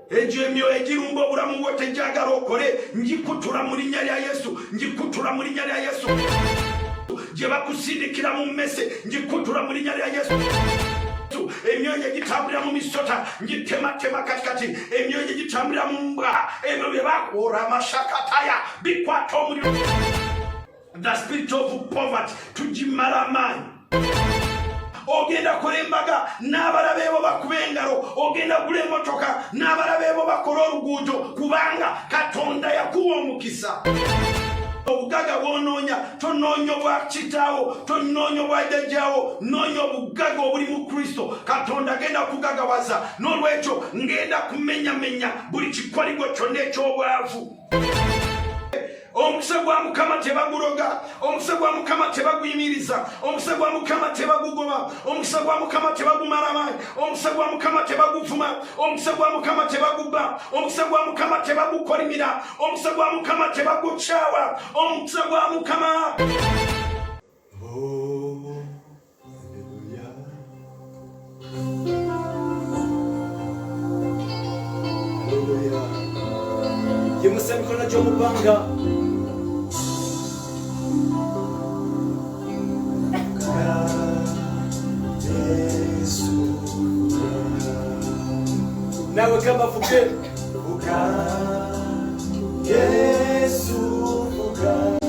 Ejo emyo ejirumba obulamu bwo tejagala okole njikutura mu linnya lya Yesu, njikutura mu linnya lya Yesu. Je bakusindikira mu mmese njikutura mu linnya lya Yesu. Emyoyo gitambulira mu misota njitematema katikati, emyoyo gitambulira mu mbwa ebyo bye bakora amashakataya bikwata omuliro. The spirit of poverty tujimala amaanyi. Ogenda kulembaga n'abalabe bo bakuba engalo, ogenda kugula emmotoka n'abalabe bo bakola oluguudo kubanga Katonda yakuwa omukisa. Obugaga bwonoonya tonoonya obwa kitaawo, tonoonya obwa jjajjaawo, noonya obugaga obuli mu Kristo. Katonda agenda kugagawaza, n'olwekyo ngenda kumenyamenya buli kikoligo kyonna eky'obwavu. Omukisa gwa Mukama tebaguloga, omukisa gwa Mukama tebaguyimiriza, omukisa gwa Mukama tebagugoba, omukisa gwa Mukama tebagumala amaanyi, omukisa gwa Mukama tebaguvuma, omukisa gwa Mukama tebagubba, omukisa gwa Mukama tebagukolimira, omukisa gwa Mukama tebagukyawa, omukisa gwa Mukama. Yimusa emikono gy'omubanga. Nawe kama fuke fuka Yesu fuka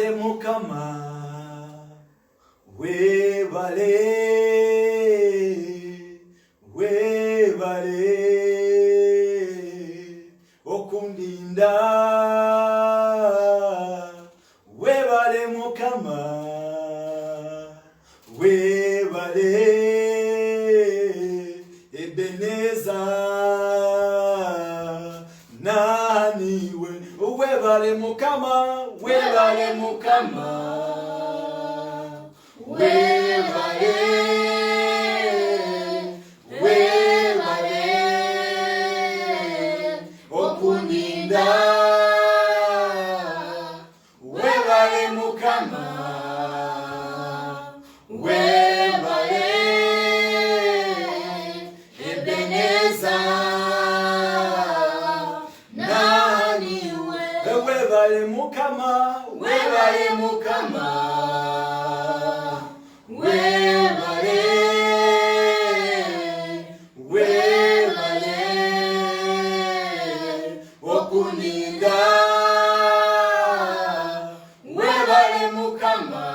webale Mukama, webale, webale okundinda, webale Mukama, webale Ebeneza naniwe, webale Mukama, webale Mukama, webale, webale okundinda, webale Mukama, webale Ebeneza naniwe, webale Mukama, webale Mukama, webale, webale okundinda, webale Mukama,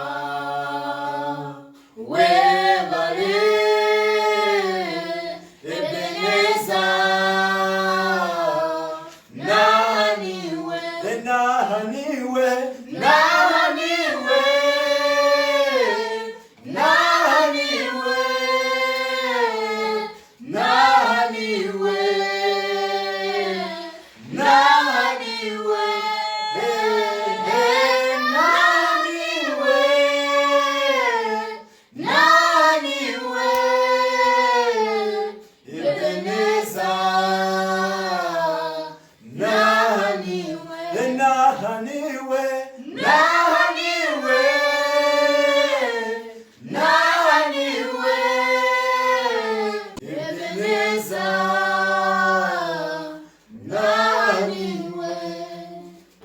webale Ebeneza naniwe, naniwe, naniwe, naniwe, naniwe, naniwe, naniwe, Ebeneza naniwe, naniwe, naniwe, naniwe, Ebeneza naniwe.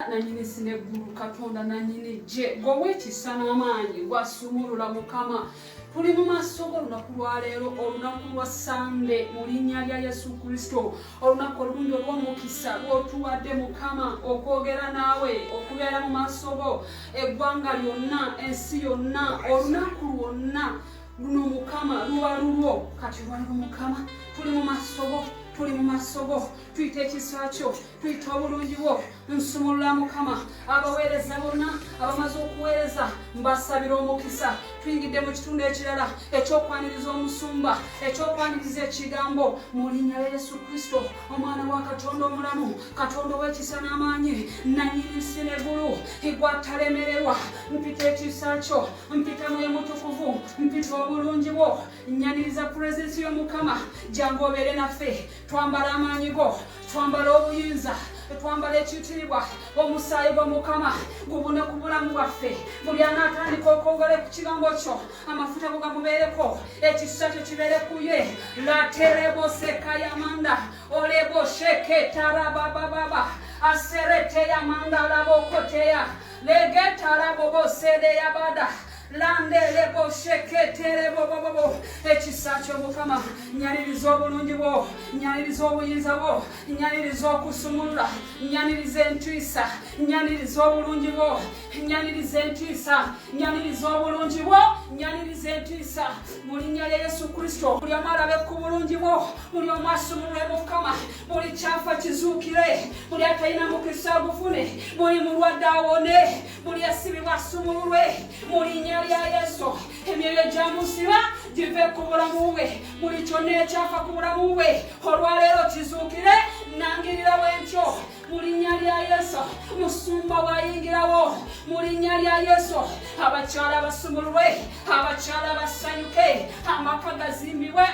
Nanyini sineguru Katonda nanyini je gwe ekisa n'amaanyi gwasumulula Mukama. Tuli mu maaso olunaku lwa leero, olunaku lwa Sande mu linnya lya Yesu Kristo, olunaku olulungi olw'omukisa lw'otuwadde Mukama okwogera naawe, okubeera mu maaso go, eggwanga lyonna, ensi yonna, olunaku lwonna luno Mukama luba lulwo. Kati lwaliwo Mukama, tuli mu maaso go, tuli mu maaso go, tuyita ekisa kyo, tuyita obulungi bwo, nsumulula Mukama. Abaweereza bonna abamaze okuweereza mbasabira omukisa. Tuyingidde mu kitundu ekirala ekyokwaniriza omusumba, ekyokwaniriza ekigambo mu linnya lya Yesu Kristo, omwana wa Katonda omulamu, Katonda ow'ekisa n'amaanyi, nannyini nsi n'eggulu, igwatalemererwa. Mpita ekisa kyo, mpita Mwoyo Mutukuvu, mpita obulungi bwo, nnyaniriza pulezidenti y'Omukama, jangu obeere naffe. Twambala amaanyi go, twambala obuyinza, twambala ekitiibwa, omusaayi gwa Mukama gubune ku bulamu bwaffe. Buli anaatandika okwogera ku kigambo kyo, amafuta go gamubeereko, ekisa kyo kibeere ku ye. Laterebo sekayamanda olebo sheketarabababa aserete yamanda labokoteya legetarabo sede yabada lande lebo sheketerebo bobo. Ekisa kyo Mukama, nyaliriza obulungi bwo, nyaliriza obuyinza bwo, nyaliriza okusumulula, nyaliriza entiisa, nyaliriza obulungi bwo, nyaliriza entiisa, nyaliriza obulungi bwo, nyaliriza entiisa mu linnya lya Yesu Kristo. Buli omu alabe ku bulungi bwo, buli omu asumulule Mukama, buli kyafa kizuukire, buli atalina mukisa agufune, buli mulwadde awone, buli asibibwa asumululwe mu linnya lya Yesu. Emyoyo gyamusiba give ku bulamu bwe, buli kyonna ekyafa ku bulamu bwe olwaleero kizuukire. Nangirira bwentyo mu linnya lya Yesu. Musumba bw'ayingirawo mu linnya lya Yesu. Abakyala basumululwe, abakyala basanyuke, amaka gazimbibwe,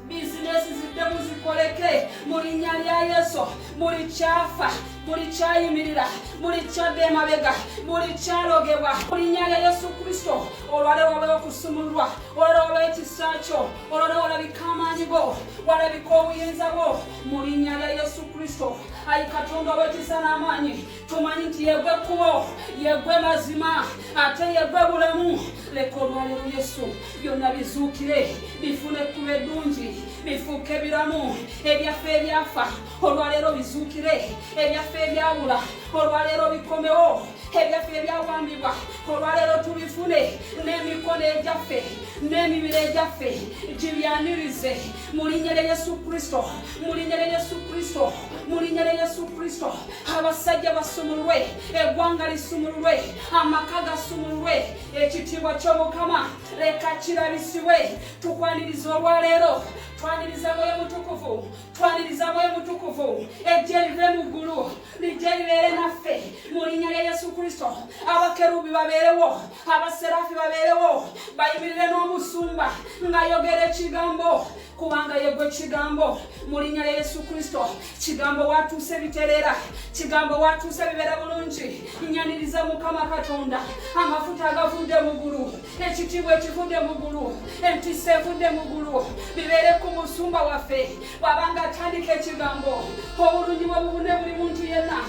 bizinesi ziddemu zikoleke mu linnya lya Yesu. Buli kyafa, buli kyayimirira, buli kyadda emabega, buli kyalogebwa mu linnya lya Yesu Kristo. Olwaleero wabeewo okusumululwa, olwaleero wabeewo ekisa kyo, olwaleero walabika amaanyi go, walabika obuyinza bwo mu linnya lya Yesu Kristo. Ayi Katonda ow'ekisa n'amaanyi, tumanyi nti yegwe kkubo, yegwe mazima, ate yegwe bulamu. Leka olwaleero Yesu byonna bizuukire, bifune ekkubo eddungi, bifuuke biramu. Ebyaffe ebyafa olwaleero bizuukire, ebyaffe ebyabula olwaleero bikomewo. ebyaffe ebyawambibwa olwaleero tubifune n'emikono egyaffe n'emibiri egyaffe gibyanirize mu linnya lya Yesu Kristo, mu linnya lya Yesu Kristo, mu linnya lya Yesu Kristo. Abasajja basumulwe, eggwanga lisumulwe, amaka gasumulwe, ekitiibwa ky'Omukama leka kirabisibwe. Tukwaniriza olwaleero, twaniriza Mwoyo Mutukuvu, twaniriza Mwoyo Mutukuvu, ejje live mu ggulu lijje libeere naffe mu linnya lya Yesu Kristo. Abakerubi babeerewo, abaserafi babeerewo, bayimirire n'omusumba ng'ayogera ekigambo, kubanga yegwe kigambo mu linnya lya Yesu Kristo. Kigambo watuuse bitereera, kigambo watuuse bibeera bulungi. Nyaniriza Mukama Katonda, amafuta agavudde mu ggulu, ekitiibwa ekivudde mu ggulu, empisa evudde mu ggulu, bibeere ku musumba waffe bw'abanga atandika ekigambo. Obulungi bwe bubune buli muntu yenna.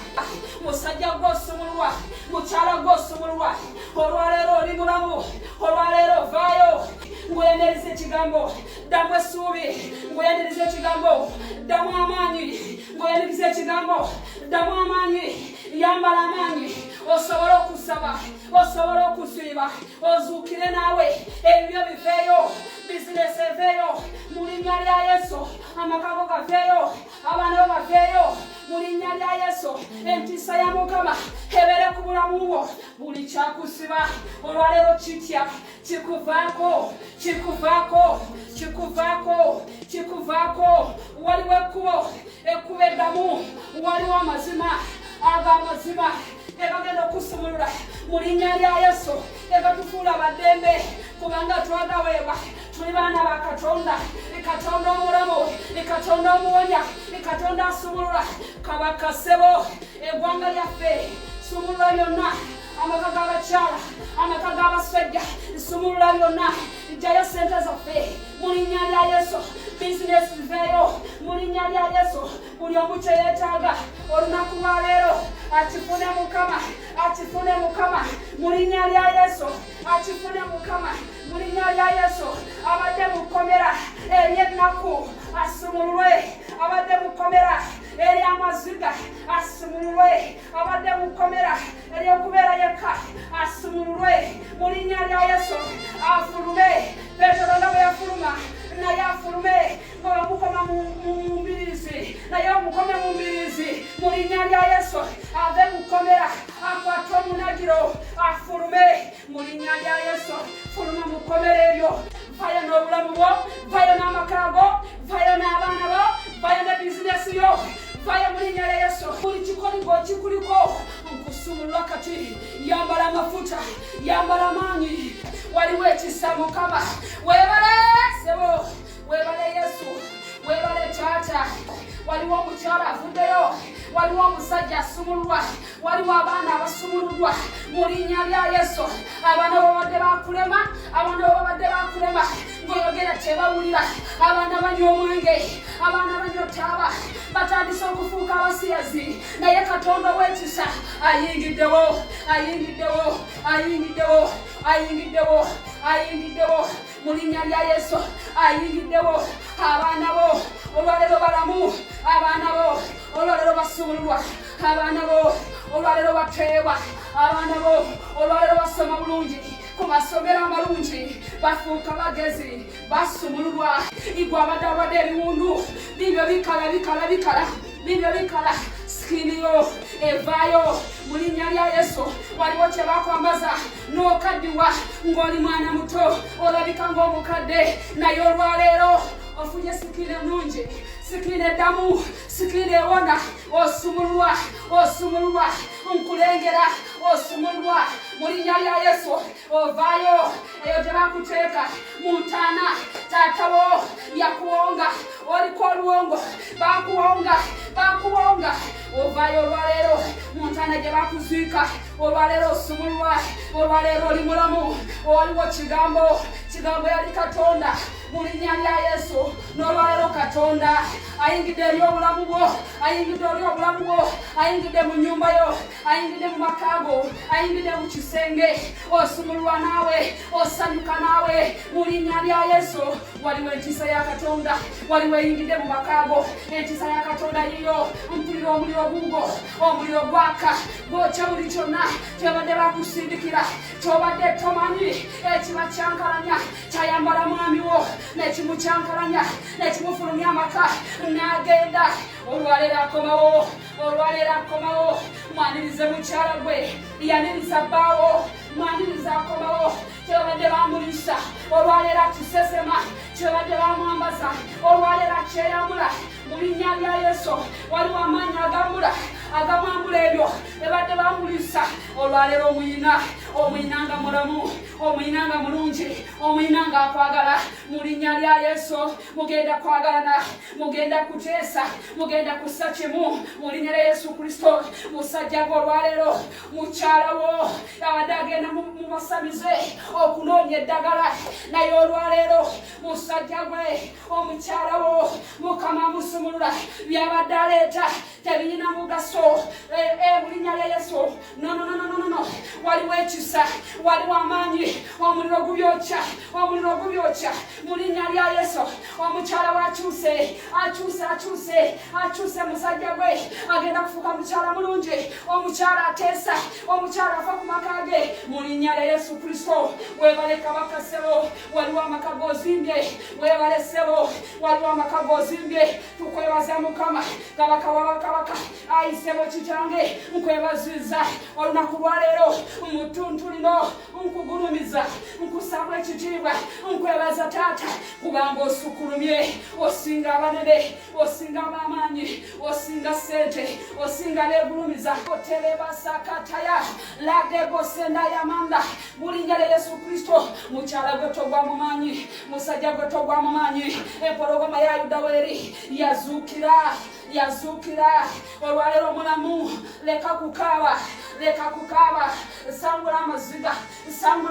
Musajja gw'osumulwa, mukyala gw'osumulwa, olwaleero oli mulamu, olwaleero vaayo ng'oyendereza ekigambo, ddamu essuubi ng'oyendereza ekigambo, ddamu amaanyi ng'oyendereza ekigambo, ddamu amaanyi, yambala amaanyi, osobole okusaba, osobole okusiiba, ozuukire naawe, ebibyo biveeyo, bizinesi eveeyo mu linnya lya Yesu, amakago gaveeyo, abaana bo baveeyo mu linnya lya Yesu. Empisa ya Mukama ebeere ku bulamu bwo. Buli kyakusiba olwaleero kitya kikuvaako, kikuvaako, kikuvaako, kikuvaako. Waliwo ekkubo eddamu, waliwo amazima ag'amazima ebagenda okusumulula mu linnya lya Yesu, ebatufuula baddembe kubanga twagaweebwa tuli baana ba Katonda, Katonda omulamu, Katonda omuwonya, Katonda asumulula. Kabaka ssebo, eggwanga lyaffe sumulula byonna, amaka g'abakyala, amaka g'abasajja, sumulula byonna. Ijjayo ssente zaffe mu linnya lya Yesu, bizinesi ziveeyo mu linnya lya Yesu. Buli omu kye yeetaaga olunaku lwa leero akifune Mukama, akifune Mukama mu linnya lya Yesu, akifune Mukama mu linnya lya Yesu. Abadde mu kkomera ery'ennaku asumulwe, abadde mu kkomera ery'amaziga asumulwe, abadde mu kkomera ery'okubeera yekka asumulwe mu linnya lya Yesu. Afulume, Petero nga bwe yafuluma naye afulume, ng'omukoma mu mbiriizi naye omukome mu mbiriizi mu linnya lya Yesu. Ave mu kkomera akwate omunagiro afulume mu linnya lya Yesu. Fuluma mu kkomera eryo, vayo n'obulamu bwo, vayo n'amaka go, vayo n'abaana bo, vayo ne bizinesi yo, vayo mu linnya lya Yesu. Buli kikoligo kikuliko nkusumulwa kati, yambala amafuta, yambala amaanyi. Waliwo ekisa Mukama. Weebale ssebo, weebale Yesu, weebale Taata. Waliwo omukyala avuddeyo, waliwo omusajja asumulwa, waliwo abaana abasumuluddwa mu linnya lya Yesu. Abaana babadde bakulema, abaana babadde bakulema ng'oyogera tebawulira, abaana banywa omwenge, abaana banywa taaba, batandise okufuuka abasiyazi, naye Katonda w'ekisa ayingiddewo, ayingiddewo, ayingiddewo, ayingiddewo, ayingiddewo mu linnya lya Yesu, ayingiddewo. Abaana bo olwaleero balamu, abaana bo olwaleero basumululwa, abaana bo olwaleero bateebwa, abaana bo olwaleero basoma bulungi ku masomero amalungi, bafuuka bagezi, basumululwa. Igwe abadde ebiwundu bibyo bikala bikala bikala, bibyo bikala, sikiniyo evaayo mu linnya lya Yesu. Waliwo kye bakwambaza n'okaddiwa ng'oli mwana muto, olabika ng'omukadde, naye olwaleero ofunye sikini ennungi, sikini eddamu, sikini ewona, osumulwa, osumulwa, nkulengera, osumulwa mu linnya lya Yesu. Ovaayo eyo gye bakuteeka mu ntaana, taata wo yakuwonga, oliko oluwongo, bakuwonga, bakuwonga. Ovaayo olwaleero mu ntaana gye bakuziika, olwaleero osumulwa, olwaleero oli mulamu, waliwo kigambo, kigambo yali Katonda mu linnya lya Yesu. N'olwaleero Katonda ayingidde eri obulamu bwo, ayingidde eri obulamu bwo, ayingidde mu nnyumba yo, ayingidde mu makaago, ayingidde mu kisenge. Osumululwa naawe, osanyuka naawe mu linnya lya Yesu. Waliwo entiisa ya Katonda, waliwo eyingidde mu makaago. Entiisa ya Katonda yiyo mpulira omuliro guugwo, omuliro gwaka gwokya buli kyonna kyebadde bakusindikira, kyobadde tomanyi ekiba kyankalanya kyayambala mwami wo nekimukyankalanya nekimufulumya amaka n'agenda. Olwaleero akomawo, olwaleero akomawo. Mwanirize mukyala gwe, yaniriza bbaawo, mwanirize akomawo. Kyebadde bamulisa olwaleero akisesema, kyebadde bamwambaza olwaleero akyeyamula mu linnya lya Yesu. Waliwo amaanyi agamwambula ebyo ebadde bamulisa. Olwaleero omuyina nga mulamu, omuyina nga mulungi, omuyina nga akwagala mu linnya lya Yesu. Mugenda kwagalana, mugenda kuteesa, mugenda kussa kimu mu linnya lya Yesu Kristo. Musajja gwe olwaleero mukyala wo abadde agenda mu basamize okunoonya eddagala, naye olwaleero musajja gwe omukyala wo Mukama musumulula. Byabadde aleeta tebirina mugaso mu linnya lya Yesu. No. Waliwo ekisa, waliwo amaanyi, omuliro gubyokya, omuliro gubyokya mu linnya lya Yesu. Omukyala wakyuse, akyuse musajja gwe agenda kufuuka mukyala mulungi, omukyala ateesa, omukyala afa ku maka ge mu linnya lya Yesu Kristo. Webale kabaka ssebo, waliwo amaka gozimbye, webale ssebo, waliwo amaka gozimbye. Tukwebaza Mukama, kabaka w'abakabaka, ayi ssebo kitange nkwebaziza olunaku lwaleero mu ttuntu lino, nkugulumiza, nkusaba ekitiibwa, nkwebaza taata kubanga osukulumye, osinga abanene, osinga ab'amaanyi, osinga ssente, osinga beegulumiza. Otelebasakataya ladegosenda yamanda mu linnya lya Yesu Kristo. Mukyala gwe togwa mu maanyi, musajja gwe togwa mu maanyi. Empologoma ya Yuda weri yazuukira olwaleero omulamu. Leka kukaaba, sangula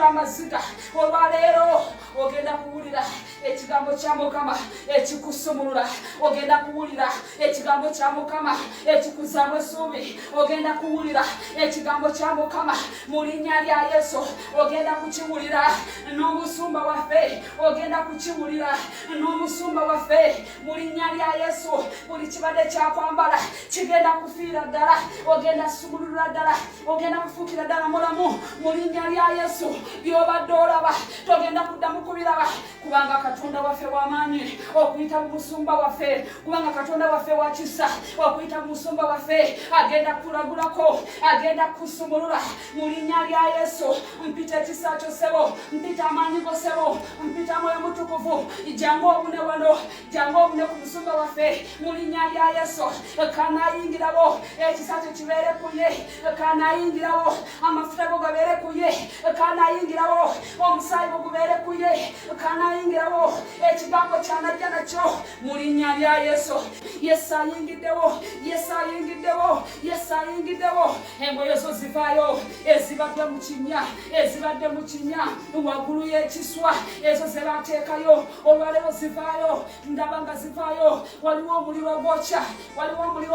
amaziga. Olwaleero ogenda kuwulira ekigambo kya Mukama ekikusumulula, ogenda kuwulira ekigambo kya Mukama ekikuzaamu essuubi, ogenda kuwulira ekigambo kya Mukama mu linnya lya Yesu. Ogenda kukiwulira n'omusumba waffe, ogenda kukiwulira n'omusumba waffe mu linnya lya Yesu. Buli kibadde kyakwambala kigenda kufiira ddala, ogenda sumulula ddala, ogenda kufuukira ddala mulamu mu linnya lya Yesu. By'obadde olaba togenda kuddamu kubiraba, kubanga Katonda waffe w'amaanyi okuyita mu musumba waffe, kubanga Katonda waffe wa kisa okuyita mu musumba waffe. Agenda kulagulako, agenda kusumulula mu linnya lya Yesu. Mpita ekisa kyo ssebo, mpita amaanyi go ssebo, mpita Mwoyo Mutukuvu. Jangu obune wano, jangu obune ku musumba waffe mu linnya lya Yesu. Kanayingirawo ekisa kyo kibeere ku ye, kanayingirawo amafuta go gabeere ku ye, kanayingirawo omusaayi go gubeere ku ye, kanayingirawo ekigambo kyanajja nakyo mu linnya lya Yesu. Yesu ayingiddewo. Engoye zo zivaayo ezibadde mu kinnya waggulu y'ekiswa, ezo ze baateekayo olwaleero zivaayo. Ndaba nga zivaayo. Waliwo omuliro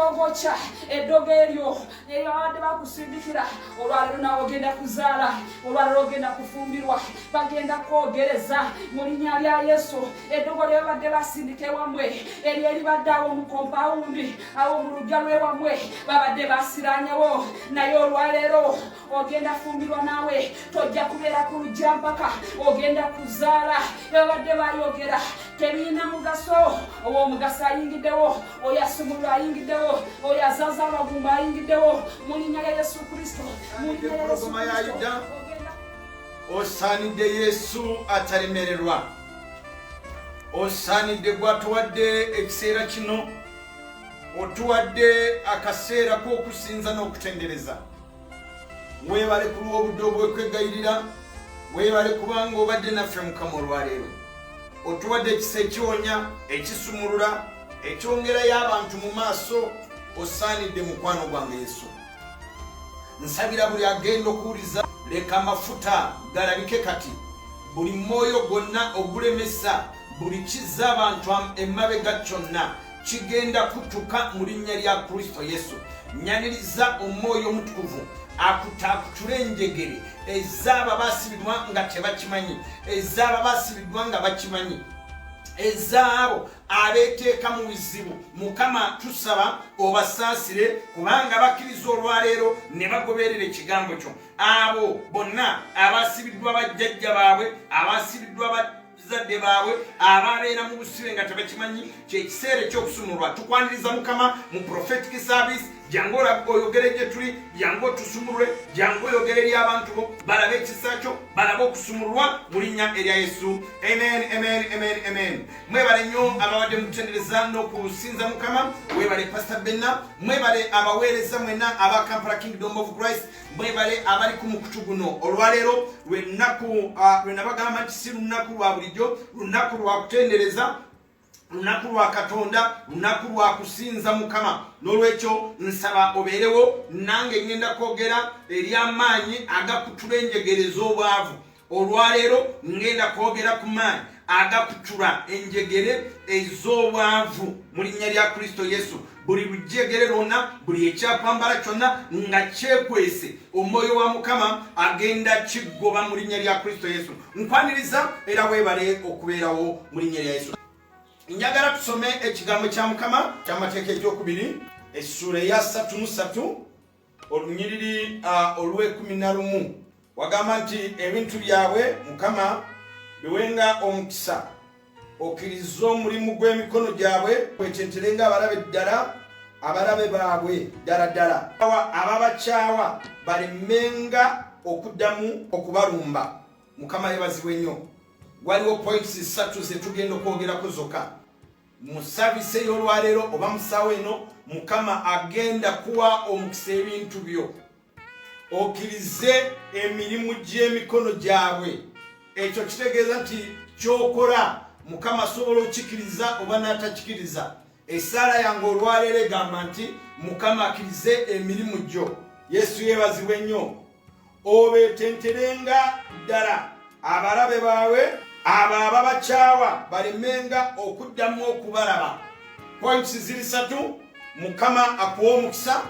ogwokya eddogo eryo abadde bakusindikira. Olwaleero naawe ogenda kuzaala, olwaleero ogenda kufumbirwa, bagenda kwogereza mu linnya lya Yesu. Eddogo lye babadde basindika ewammwe, eryo eribadde awo mu kompawundi, awo mu luggya lw'ewammwe babadde basiranyewo, naye olwaleero ogenda fumbirwa. Naawe tojja kubeera ku luggya mpaka ogenda kuzaala. Babadde bayogera tebirina mugaso. Ow'omugaso ayingiddewo, oyo asumulula ayingiddewo, oyo azaaza abagumba ayingiddewo mu linnya lya Yesu Kristo. Osaanidde Yesu atalemererwa, osaanidde gwatuwadde ekiseera kino, otuwadde akaseera k'okusinza n'okutendereza. Weebale ku lw'obudde obw'okwegayirira, weebale kubanga obadde naffe Mukama olwaleero. Otuwadde ekisa ekyonya, ekisumulula, ekyongerayo abantu mu maaso. Osaanidde mukwano gwange Yesu. Nsabira buli agenda okuwuliza, leka amafuta galabike kati. Buli mwoyo gwonna ogulemesa, buli kizza abantu emabega kyonna kigenda kutuka mu linnya lya Kristo Yesu. Nyaniriza omwoyo omutukuvu akutule enjegere ezaaba basibirwa nga tebakimanyi, ezaaba basibirwa nga bakimanyi, ezaabo abeeteeka mu bizibu. Mukama tusaba obasaasire kubanga bakkiriza olwaleero ne bagoberera ekigambo kyo. Abo bonna abasibiddwa bajjajja baabwe, abasibiddwa bazadde baabwe, ababeera mu busibe nga tebakimanyi, kyekiseera ekyokusumulwa. Tukwaniriza Mukama mu prophetic service. Jangu oyogere gye tuli, jangu otusumulwe, jangu oyogere eri abantu bo balabe ekisa kyo, balabe okusumulwa mu linnya erya Yesu. Amen, amen, amen, amen. Mwebale nnyo ababadde mukutendereza n'okusinza Mukama. Mwebale Pastor Benna, mwebale abaweereza mwenna aba Kampala Kingdom of Christ, mwebale abali ku mukutu guno olwaleero lwe nabagamba nti si lunaku lwa bulijjo, lunaku lwa kutendereza, lunaku lwa Katonda, lunaku lwa kusinza Mukama. N'olwekyo nsaba obeerewo, nange ngenda kwogera eri amaanyi agakutula enjegere ez'obwavu. Olwaleero ngenda kwogera ku maanyi agakutula enjegere ez'obwavu mu linnya lya Kristo Yesu. Buli lujegere lwonna, buli ekyakwambala kyonna nga kyekwese omwoyo wa Mukama agenda kigoba mu linnya lya Kristo Yesu. Nkwaniriza era weebale okubeerawo mu linnya lya Yesu. Njagala tusome ekigambo kya Mukama ky'amateeka ekyokubiri, essula eya 33 olunyiriri olw'e11. Wagamba nti ebintu byabwe Mukama biwenga omukisa, okkiriza omulimu gw'emikono gyabwe, kwetenterenga abalabe ddala, abalabe baabwe ddala ddala, ababakyawa balemenga okuddamu okubalumba. Mukama yebazibwe nnyo. Waliwo points 3 zetugenda okwogerako zokka mu service y'olwaleero oba mu ssaawa eno. Mukama agenda kuwa omukisa ebintu byo, okkirize emirimu gy'emikono gyabwe. Ekyo kitegeeza nti kyokola Mukama asobola okukikiriza oba n'atakikiriza. Essaala yange olwaleero egamba nti Mukama akkirize emirimu gyo. Yesu yeebazibwe nnyo. Obeetenterenga ddala abalabe baabwe, abo ababakyawa balemenga okuddamu okubalaba. Points ziri 3. Mukama akuwa omukisa,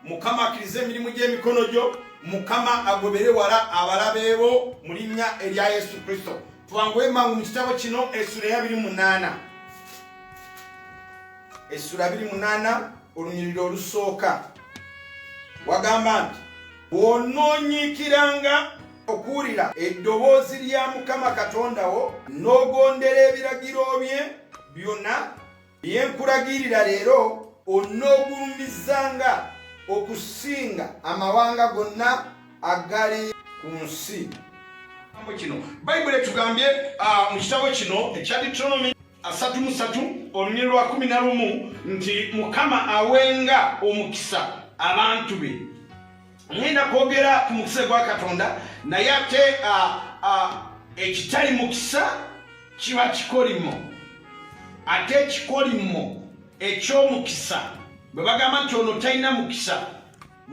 Mukama akkirize emirimu gy'emikono gyo, Mukama agobere wala abalabe bo mu linnya erya Yesu Kristo. Twanguwe mangu mu kitabo kino essula ya 28. Essula 28 olunyiriri olusooka. Wagamba nti bw'onoonyiikiranga okuwulira eddoboozi lya Mukama Katonda wo n'ogondera ebiragiro bye byonna bye nkulagirira leero, onoogulumizanga okusinga amawanga gonna agali ku nsi. Kino Bayibuli etugambye mu kitabo kino ekya Deuteronomy 33 olunyiriri lwa 11 nti Mukama awenga omukisa abantu be. Ngenda kwogera ku mukisa gwa Katonda, naye ate ekitali mukisa kiba kikolimo. Ate ekikolimo eky'omukisa bwe bagamba nti ono talina mukisa,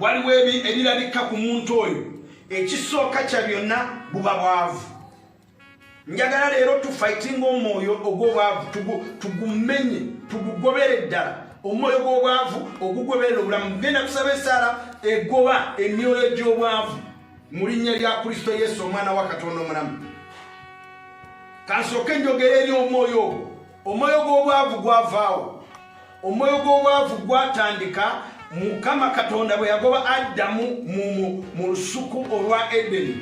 waliwo ebirabika ku muntu oyo. Ekisooka kya byonna buba bwavu. Njagala leero tufaitinga omwoyo ogw'obwavu, tugumenye, tugugobere ddala. Omwoyo gw'obwavu ogugoberera obulamu. Genda kusaba essaala egoba emyoyo gy'obwavu mu linnya lya Kristo Yesu omwana wa Katonda omulamu. Kansooke njogera eri omwoyo ogwo. Omwoyo gw'obwavu gwavaawo. Omwoyo gw'obwavu gwatandika Mukama Katonda bwe yagoba Adamu mu lusuku olwa Edeni.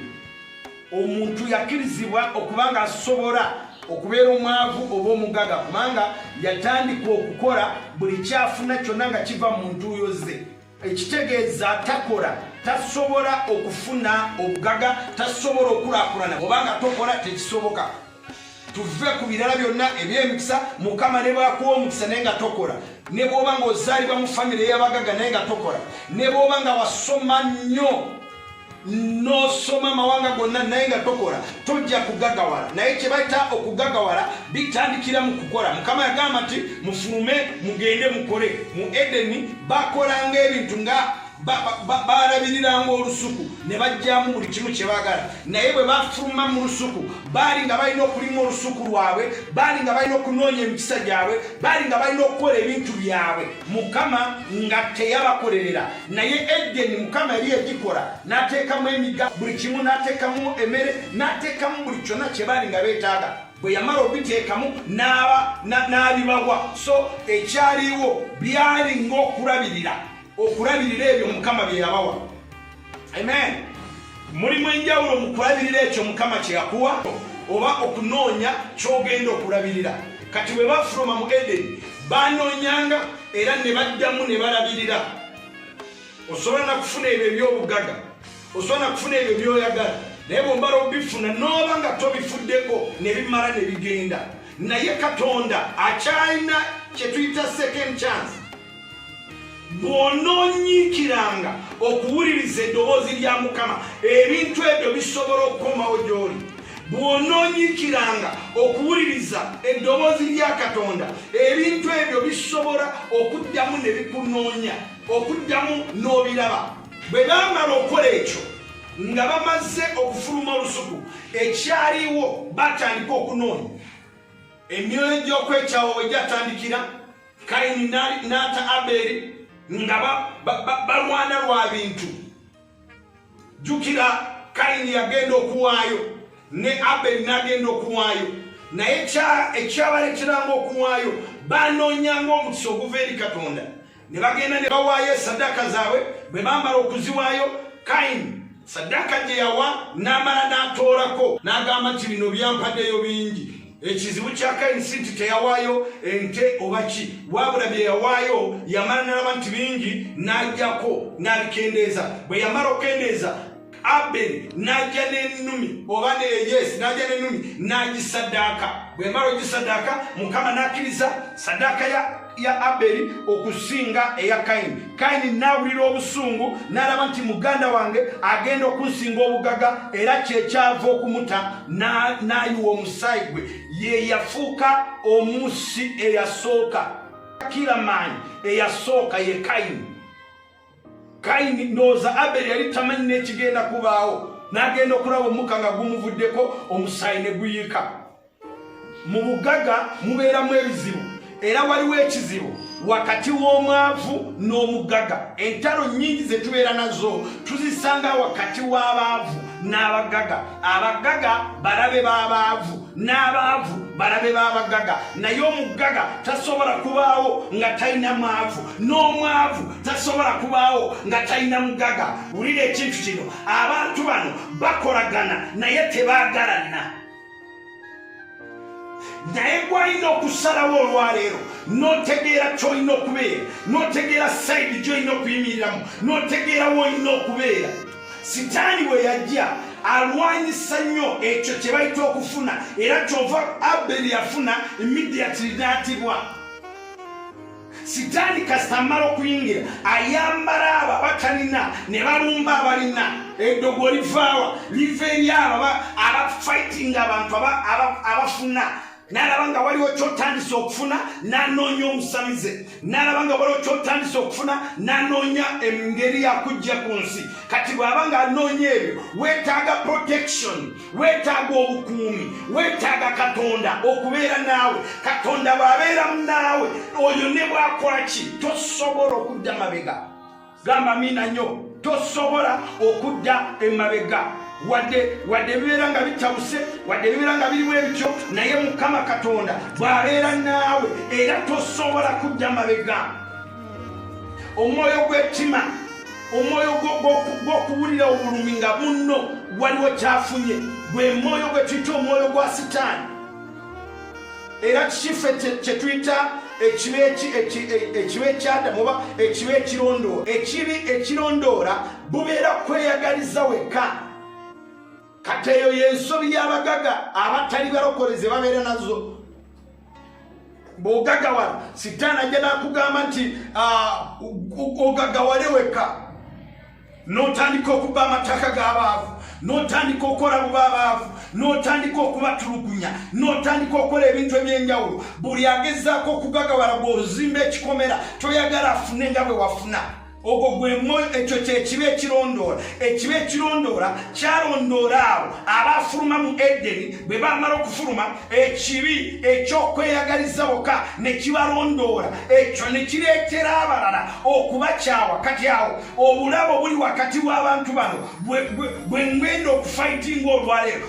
Omuntu yakkirizibwa okuba nga asobola okubeera omwavu oba omugaga, kubanga yatandika okukola buli kyafuna kyonna nga kiva mu ntuuyo ze. Ekitegeeza takola tasobola okufuna obugaga, tasobola okulaakulana. Obanga tokola tekisoboka. Tuve ku birala byonna eby'emikisa. Mukama ne bwakuwa omukisa naye nga tokola, ne bw'oba nga ozaalibwa mu famire y'abagaga naye nga tokola, ne bw'oba nga wasoma nnyo n'osoma amawanga gonna naye nga tokola, tojja kugagawala. Naye kye bayita okugagawala bitandikira mu kukola. Mukama yagamba nti mufulume mugende mukole. Mu Edeni bakolanga ebintu nga balabiriranga olusuku ne bajjamu buli kimu kye baagala naye bwe bafuluma mu lusuku baali nga balina okulima olusuku lwabwe baali nga balina okunoonya emikisa gyabwe baali nga balina okukola ebintu byabwe mukama nga teyabakolerera naye Edeni mukama yali yagikola n'ateekamu emiga buli kimu n'ateekamu emmere n'ateekamu buli kyonna kye baali nga beetaaga bwe yamala obiteekamu n'abibawa so ekyaliwo byali ng'okulabirira ebyo mukama bye yabawa amen mulimu enjawulo mu kulabirira ekyo mukama kye yakuwa oba okunoonya ky'ogenda okulabirira kati bwe bafuluma mu Edeni banoonyanga era ne baddamu ne balabirira osobola na kufuna ebyo eby'obugaga osobola na kufuna ebyo by'oyagala naye bw'ombala obifuna n'oba nga tobifuddeko ne bimala ne bigenda naye Katonda akyalina kye tuyita second chance bw'onoonyiikiranga okuwuliriza eddoboozi lya mukama ebintu ebyo bisobola okukomawo gy'oli bw'onoonyiikiranga okuwuliriza eddoboozi lya Katonda ebintu ebyo bisobola okuddamu ne bikunoonya okuddamu n'obiraba bwe bamala okukola ekyo nga bamaze okufuluma olusuku ekyaliwo batandika okunoonya emyoyo gy'okwekyawo we gyatandikira Kayini n'ata Aberi nga balwana lwa bintu jukira Kayini yagenda okuwaayo ne Aberi n'agenda okuwaayo naye ekyabaleeteranga okuwaayo banoonyanga omukisa oguva eri Katonda ne bagenda ne bawaayo esaddaaka zaabwe bwe bamala okuziwaayo Kayini saddaaka gye yawa n'amala n'atoolako n'agamba nti bino byampaddeyo bingi ekizibu kya Kayini si nti teyawaayo ente oba ki wabula bye yawaayo yamala n'alaba nti bingi n'ajjako n'abikendeeza bwe yamala okukendeeza Aberi n'ajja n'ennumi oba n'ajja n'ennumi n'agisaddaaka bwe yamala ogisaddaaka mukama n'akkiriza saddaaka ya Aberi okusinga eya Kayini. Kayini n'awulira obusungu n'alaba nti muganda wange agenda okunsinga obugaga era kyekyava okumuta n'ayiwa omusaayi gwe ye yafuuka omusi eyasooka kila maanyi eyasooka ye Kayini. Kayini ndowooza Aberi yali tamanyi n'ekigenda kubaawo n'agenda okulaba omukka nga gumuvuddeko omusaayi ne guyiika. Mu bugaga mubeeramu ebizibu era waliwo ekizibu wakati w'omwavu n'omugaga. Entalo nnyingi ze tubeera nazo tuzisanga wakati w'abaavu n'abagaga. Abagaga balabe b'abaavu n'abaavu balabe b'abagaga, naye omugaga tasobola kubaawo nga talina mwavu, n'omwavu tasobola kubaawo nga talina mugaga. Wulira ekintu kino, abantu bano bakolagana naye tebaagalana. Naye gwalina okusalawo olwaleero n'otegeera ky'olina okubeera, n'otegeera sayidi gy'olina okuyimiriramu, n'otegeera w'olina okubeera. Sitaani bwe yajja alwanyisa nnyo ekyo kye bayita okufuna, era kyova Aberi yafuna immediately n'atibwa. Sitaani kasita amala okuyingira ayambala abo abatalina ne balumba abalina. Eddogo livaawa liva eri abo abafightinga abantu abafuna. N'alaba nga waliwo ky'otandise okufuna n'anoonya omusamize, n'alaba nga waliwo ky'otandise okufuna n'anoonya engeri yakujja ku nsi. Kati bw'aba nga anoonya ebyo, weetaaga protection, weetaaga obukuumi, weetaaga Katonda okubeera naawe. Katonda bw'abeeramu naawe, oyo ne bw'akola ki tosobola okudda mabega. Gamba mina nnyo, tosobola okudda emabega. Wadde bibeera nga bitabuse, wadde bibeera nga birimu ebityo, naye Mukama Katonda bw'abeera naawe era tosobola kudda mabega. Omwoyo gw'ettima, omwoyo gw'okuwulira obulumi nga munno waliwo kyafunye, gwe mwoyo gwe tuyita omwoyo gwa Sitaani. Era kife kye tuyita ekibi eky'Adamu oba ekibi ekirondoola. Ekibi ekirondoola bubeera kweyagaliza wekka. Kati eyo y'ensobi y'abagaga abatali balokoleze babeera nazo. Bw'ogagawala, Sitaani ajja n'akugamba nti ogagawale wekka, n'otandika okuba amataka g'abaavu, n'otandika okukola bubabaavu, n'otandika okubatulugunya, n'otandika okukola ebintu eby'enjawulo. Buli agezaako okugagawala bw'ozimba ekikomera toyagala afune nga bwe wafuna. ogwo gwemo ekyo kyekiba ekirondoola kyalondoola abo abafuluma mu Edeni bwe bamala okufuluma ekibi ekyokweyagaliza bokka ne kibalondoola ekyo ne kireetera abalala okubakyawa. Kati awo obulabo buli wakati w'abantu bano bwe ngenda okufayitinga olwaleero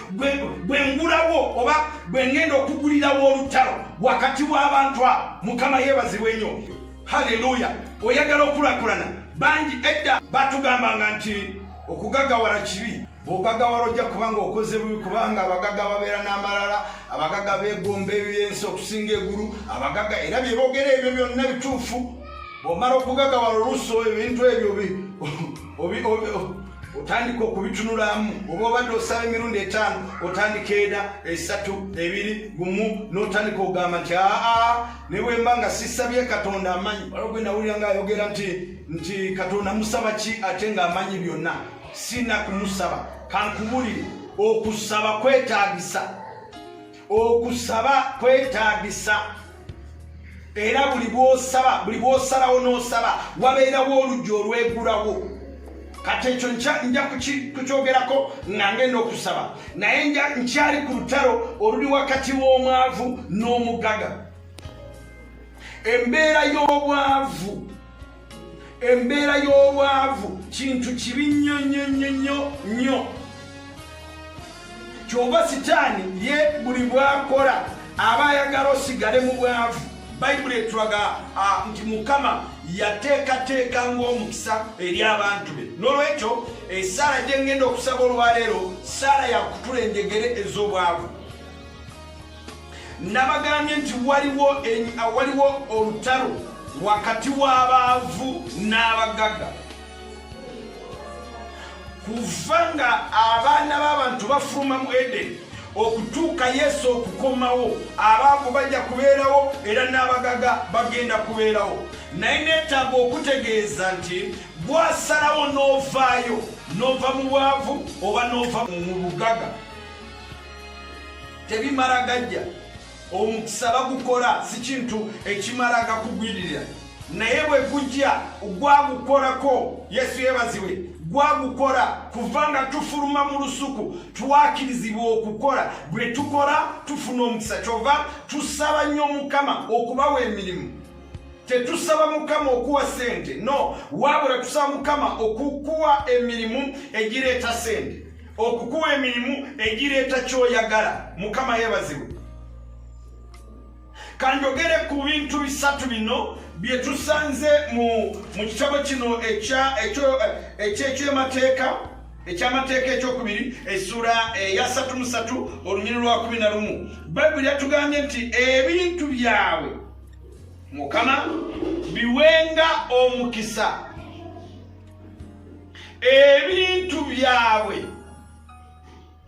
bwe ngulawo oba bwe ngenda okugulirawo olutalo wakati w'abantu abo. Mukama yeebazibwe nnyo. Haleluya. Oyagala okulakulana bangi edda batugambanga nti okugagawala kibi. Bw'ogagawala ojja kubanga okoze bubi, kubanga abagaga babeera n'amalala, abagaga beegomba ebyensi okusinga eggulu, abagaga era bye boogera ebyo byonna bituufu. Bw'omala okugagawala oluusi ebintu ebyo otandika okubitunulamu. Oba obadde osaba emirundi 5 otandika 4, 3, 2, 1 n'otandika okugamba nti ne bwe mba nga sisabye Katonda amanyi. Waliwo gwe nawulira ng'ayogera nti Katonda musaba ki ate ng'amanyi byonna. Sina kumusaba. Kankubulire, okusaba kwetaagisa. Era buli bw'osalawo n'osaba wabeerawo oluggi olwegulawo. Kati ekyo nja kukyogerako nga ngenda okusaba. Naye nkyali ku lutalo oluli wakati w'omwavu n'omugaga. Embeera y'obwavu kintu kibi nnyo. Kyova Sitaani ye buli bw'akola aba ayagala osigale mu bwavu. Bayibuli etulaga nti Mukama yateekateeka ng'omukisa eri abantu be. N'olwekyo Saala gye ngenda okusaba olwaleero, Saala yakutula enjegere ez'obwavu. Nabagambye nti waliwo olutalo wakati w'abaavu n'abagaga. Kuva nga abaana b'abantu bafuluma mu Edeni okutuuka Yesu okukomawo, abaavu bajja kubeerawo era n'abagaga bagenda kubeerawo. Naye neetaaga okutegeeza nti bw'asalawo n'ova mu bwavu oba n'ova mu bugaga, tebimala gajja. Omukisa bagukola si kintu ekimala gakugwiririra. Naye bwe gujja gwagukolako, Yesu yeebazibwe, gwagukola kuva nga tufuluma mu lusuku twakirizibwa okukola. Bwe tukola tufuna omukisa. Kyova tusaba nnyo Mukama okubawa emirimu. Tetusaba Mukama okuwa sente, no, wabula tusaba Mukama okukuwa emirimu egireeta sente, okukuwa emirimu egireeta kyoyagala. Mukama yeebazibwe. Kanjogere ku bintu 3 bino bye tusanze mu kitabo kino eky'amateeka ekyokubiri essula ya 33 olunyiri lwa 11. Bayibuli yatugambye nti ebintu byabwe Mukama biwenga omukisa. Ebintu byabwe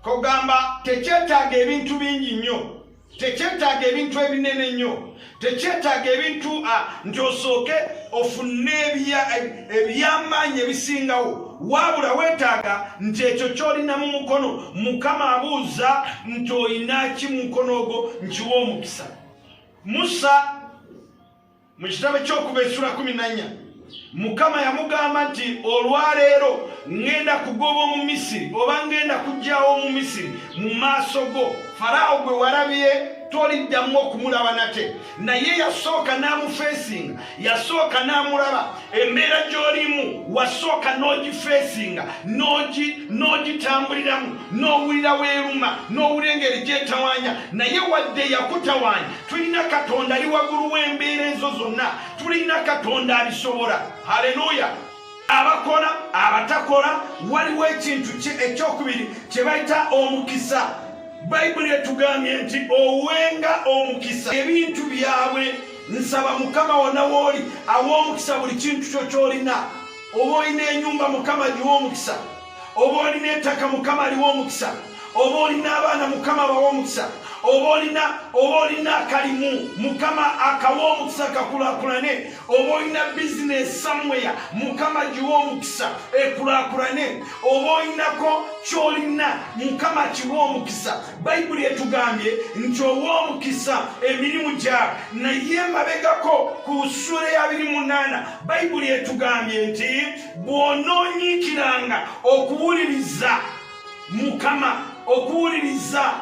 kogamba tekyetaaga ebintu bingi nnyo, tekyetaaga ebintu ebinene nnyo, tekyetaaga ebintu nti osooke ofune ebyamaanyi ebisingawo. Wabula weetaaga nti ekyo ky'olina mu mukono Mukama abuuza nti olina ki mu mukono ogwo nkiwa omukisa. Musa mu kitabo ky'Okubala essula 14 Mukama yamugamba nti olwaleero ngenda kugoba Omumisiri oba ngenda kuggyawo Omumisiri mu maaso go. Farao gwe walabye toliddamu okumulaba nate, naye yasooka n'amufeesinga, yasooka n'amulaba. Embeera gy'olimu wasooka n'ogifeesinga, n'ogitambuliramu, n'owulira weeruma, n'owulira engeri gyetawaanya. Naye wadde yakutawaanya, tulina Katonda ali waggulu w'embeera ezo zonna, tulina Katonda abisobola. Haleluya. Abakola abatakola, waliwo ekintu ekyokubiri kye bayita omukisa. Bayibuli etugambye nti owenga omukisa. Ebintu byabwe nsaba Mukama wonna w'oli awa omukisa buli kintu kyo ky'olina. Oba olina ennyumba Mukama aliwa omukisa, oba olina ettaka Mukama aliwa omukisa, oba olina abaana mukama bawa omukisa, oba olina akalimu mukama akawa omukisa kakulakulane, oba olina bizinesi somewhere mukama giwa omukisa ekulakulane, oba olinako kyolina mukama kiwa omukisa. Bayibuli etugambye nti owa omukisa emirimu gyawe, naye mabegako ku ssula ya 28 bayibuli etugambye nti bw'onoonyiikiranga okuwuliriza mukama, okuwuliriza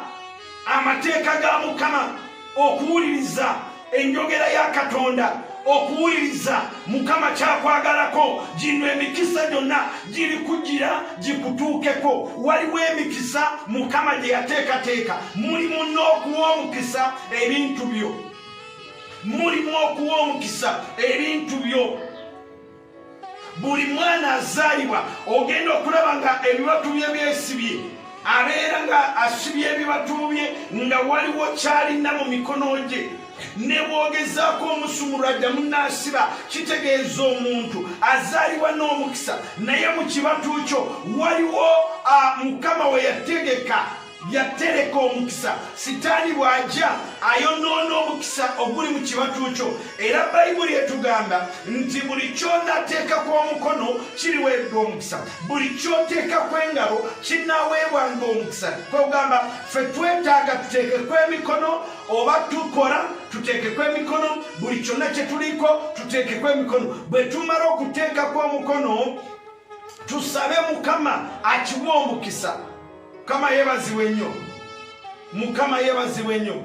amateeka ga mukama, okuwuliriza enjogera ya Katonda, okuwuliriza mukama kyakwagalako, gino emikisa gyonna giri kugira gikutuukeko. Waliwo emikisa mukama gye yateekateeka, mulimu n'okuwa omukisa ebintu byo, mulimu okuwa omukisa ebintu byo. Buli mwana azaalibwa ogenda okulaba nga ebibatu bye byesibye, abeera nga asibye ebibatu bye nga waliwo kyalina mu mikono gye. Ne bwogezaako omusumulu addamu n'asiba, kitegeeza omuntu azaalibwa n'omukisa, naye mu kibatu kyo waliwo mukama we yatereka omukisa. Sitaani bw'ajja ayonoona omukisa oguli mu kibatu kyo. Era bayibuli etugamba nti buli ky'onaateekako omukono kiriweebwa omukisa, buli ky'oteekako engalo kinaaweebwanga omukisa. Kugamba ffe twetaaga tuteekeko emikono, oba tukola tuteekeko emikono, buli kyonna kye tuliko tuteekeko emikono. Bwe tumala okuteekako omukono tusabe mukama akiwa omukisa. Mukama yeebazibwe nnyo, mukama yeebazibwe nnyo.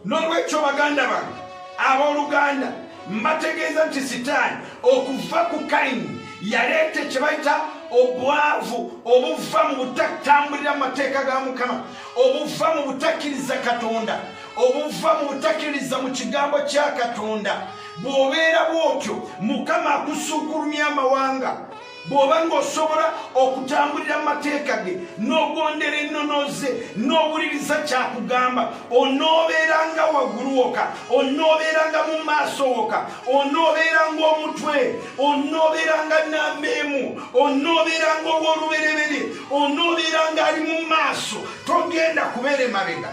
N'olwekyo baganda bange abooluganda, mbategeeza nti sitaani okuva ku Kayini yaleeta kye bayita obwavu obuva mu butatambulira mu mateeka ga mukama, obuva mu butakkiriza Katonda, obuva mu butakkiriza mu kigambo kya Katonda. Bw'obeera bw'otyo mukama akusuukulumya amawanga. Bw'oba ng'osobola okutambulira mu mateeka ge, n'ogondera ennono ze, n'owuliriza kyakugamba, onoobeeranga waggulu woka, onoobeeranga mu maaso woka, onoobeeranga omutwe, onoobeeranga nammeemu, onoobeeranga ow'olubereberye, onoobeeranga ali mu maaso, togenda kubeera emabega.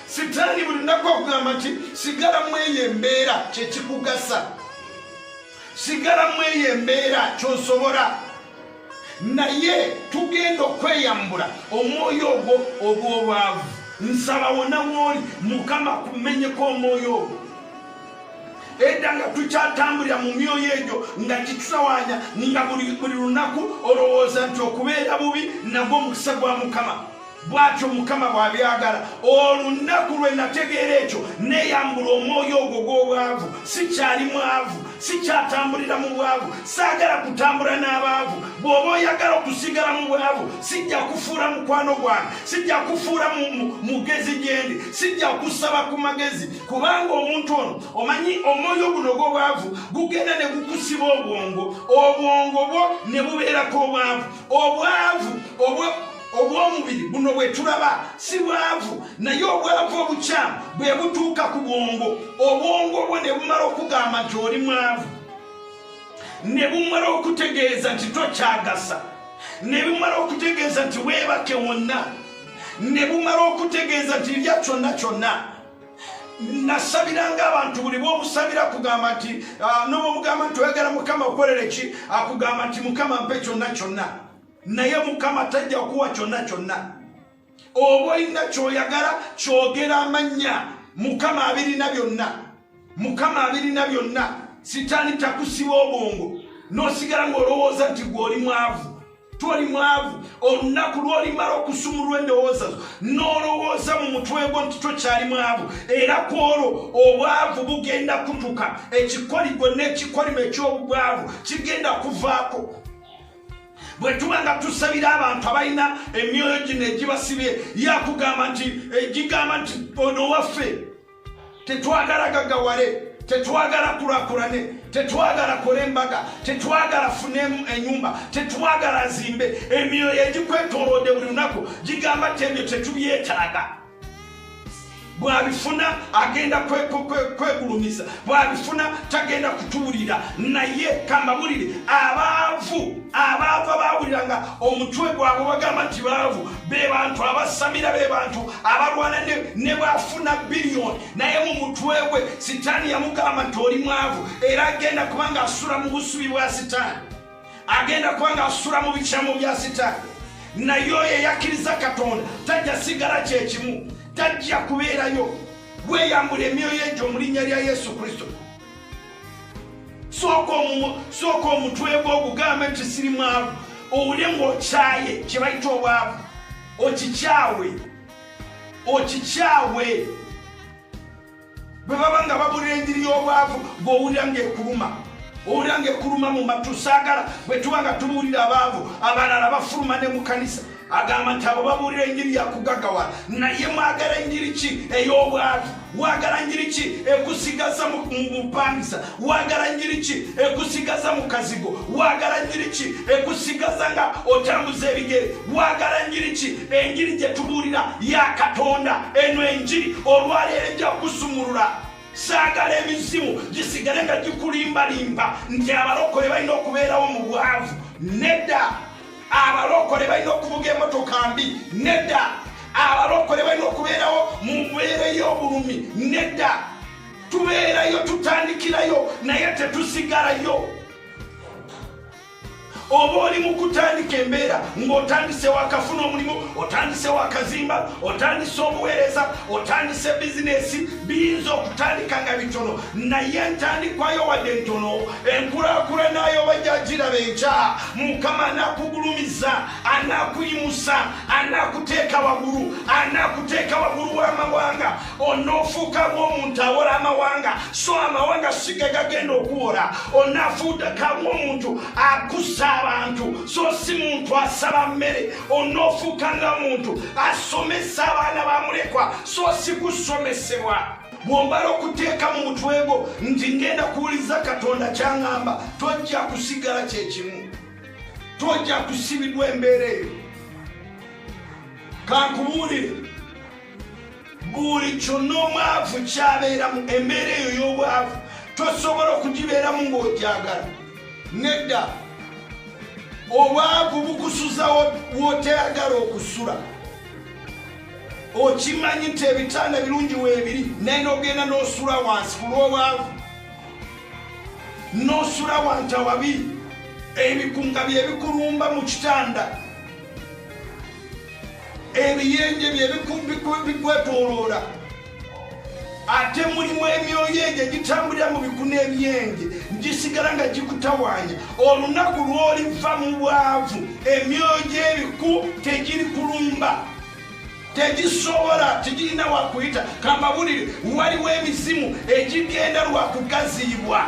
Sitaani buli lunaku okugamba nti sigala mu eyo embeera kyekikugasa, sigala mu eyo embeera ky'osobola. Naye tugenda okweyambula omwoyo ogwo ogw'obwavu. Nsaba wonna mw'oli mukama kumenyeko omwoyo ogwo. Edda nga tukyatambulira mu myoyo egyo nga kitusawanya, nga buli lunaku olowooza nti okubeera bubi nagwo omukisa gwa mukama. Bw'atyo mukama bw'abyagala. Olunaku lwe nategeera ekyo neeyambula omwoyo ogwo gw'obwavu. Sikyali mwavu, sikyatambulira mu bwavu, saagala kutambula n'abaavu. Bw'oba oyagala okusigala mu bwavu, sijja kufuula mukwano gwange, sijja kufuula mugezi gyendi, sijja kusaba ku magezi, kubanga omuntu ono omanyi omwoyo guno gw'obwavu gugenda ne gukusiba obwongo, obwongo bwo ne bubeerako obwavu. Obw'omubiri buno bwe tulaba si bwavu, naye obwavu obukyamu bwe butuuka ku bwongo. Obwongo bwo ne bumala okugamba nti oli mwavu, ne bumala okutegeeza nti tokyagasa, ne bumala okutegeeza nti weebake wonna, ne bumala okutegeeza nti lya kyonna kyonna. Nasabiranga abantu buli bw'obusabira kugamba nti n'obw'obugamba nti oyagala mukama okolere ki, akugamba nti mukama mpe kyonna kyonna. Naye mukama tajja kuwa kyonna kyonna. Oba olina ky'oyagala kyogera amannya, mukama abirina byonna, mukama abirina byonna. Sitaani takusiba obwongo n'osigala ng'olowooza nti gw'oli mwavu. Toli mwavu. Olunaku lw'olimala okusumulwa endowooza zo n'olowooza mu mutwe gwo nti tokyali mwavu, era kwolwo obwavu bugenda kutuka, ekikoligo n'ekikolimo eky'obwavu kigenda kuvaako. Bwe tuba nga tusabira abantu abalina emyoyo gino egibasibye, yakugamba nti gigamba nti ono waffe tetwagala gagawale, tetwagala kulakulane, tetwagala kole embaga, tetwagala fune ennyumba, tetwagala zimbe. Emyoyo egikwetoolodde buli lunaku gigamba nti ebyo tetubyetaaga. bwabifuna agenda kwegulumisa, bwabifuna tagenda kutuulira. Naye kambabulire abaavu abawuliranga omutwe gwabwe bagamba nti baavu be bantu abasamira, be bantu abalwana ne bwafuna biliyoni naye mu mutwe gwe sitaani yamugamba nti oli mwavu, era agenda kubanga asula mu busubi bwa sitaani, agenda kubanga asula mu bikyamo bya sitaani. Naye oyo eyakkiriza Katonda tajja sigala kyekimu, tajja kubeerayo. Weyambula emyoyo egyo mu linnya lya Yesu Kristo. Sooka omutwe gwo ogugambe nti siri mwavu, owulire ng'okyaye kye bayita obwavu, okikyawe. Bwe baba nga babulira enjiri y'obwavu ng'owulira ng'ekuluma, owulira ng'ekuluma mu matu. Saagala bwe tuba nga tubuulira abaavu abalala bafuluma ne mu kanisa, agamba nti abo babuulira enjiri yakugagawala. Naye mwagala enjiri ki ey'obwavu? Wagala njiri ki ekusigaza mu bupangisa? Wagala njiri ki ekusigaza mu kazigo? Wagala njiri ki ekusigaza nga otambuza ebigere? Wagala njiri ki? Enjiri gye tubuulira ya Katonda, eno enjiri olwaleero ejja kusumulula. Saagala emizimu gisigale nga gikulimbalimba nti abalokole balina okubeerawo mu bwavu. Nedda. Abalokole balina okuvuga emmotoka mbi. Nedda. Abalokole balina okubeerawo mu mbeera y'obulumi. Nedda. Tubeerayo, tutandikirayo naye tetusigalayo. Oba oli mu kutandika embeera ng'otandise wakafuna omulimu, otandise wakazimba, otandise obuweereza, otandise bizinesi, biyinza okutandika nga bitono. Naye entandikwayo wadde ntono, enkulaakulana yo bajja giraba enkya. Mukama anaakugulumiza, anaakuyimusa, anaakuteeka waggulu, anaakuteeka waggulu w'amawanga. Onoofuuka ng'omuntu awola amawanga, so amawanga si ge gagenda okuwola. Onaafuuka ng'omuntu akusa abantu, so si muntu asaba mmere. Onoofuuka nga muntu asomesa abaana bamulekwa, so si kusomesebwa. Bw'omala okuteeka mu mutwe gwo nti ngenda kuwuliza Katonda ky'aŋŋamba, tojja kusigala kyekimu, tojja kusibidwa embeera eyo. Kankubuulire, buli kyonna omwavu kyabeeramu, embeera eyo y'obwavu tosobola okugibeeramu ng'ojagala. Nedda. Obwavu bukusuza w'otayagala okusula. Okimanyi nti ebitanda birungi weebiri naye n'ogenda n'osula wansi ku lw'obwavu, n'osula wantawabi, ebikunga bye bikulumba mu kitanda, ebiyenje bye bikwetooloola, ate mulimu emyoyo egyo gitambulira mu bikuna ebyenje gisigala nga gikutawaanya. Olunaku lw'oliva mu bwavu emyoyo ebiku tegiri kulumba, tegisobola, tegirina wakuyita. Kambabulire, waliwo emizimu egigenda lwakugaziibwa,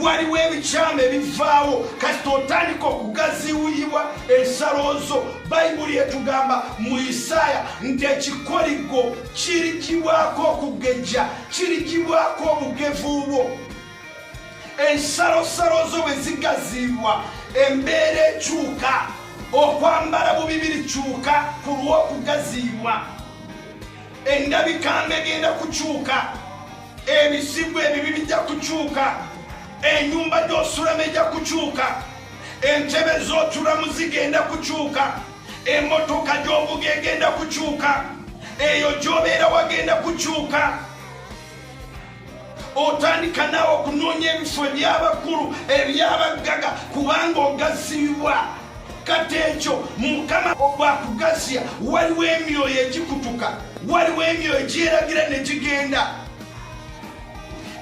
waliwo ebikyama ebivaawo kasita otandika okugaziibwa ensalo zo. Bayibuli etugamba mu Isaaya nti ekikoligo kirigibwako okugejja, kirigibwako obugevu bwo. Ensalosalo zo bwe zigaziibwa embeera ekyuka, okwambala bubi birikyuka ku lw'okugaziibwa. Endabika egenda kukyuka, ebisigo ebibi bijja kukyuka, ennyumba gy'osulamu ejja kukyuka, entebe z'otulamu zigenda kukyuka, emmotoka gy'ovuga egenda kukyuka, eyo gy'obeera wagenda kukyuka. Otandika naawe okunoonya ebifo eby'abakulu, eby'abaggaga, kubanga ogaziibwa. Kati ekyo Mukama bw'akugazya, waliwo emyoyo egikutuka, waliwo emyoyo egyeragira ne gigenda.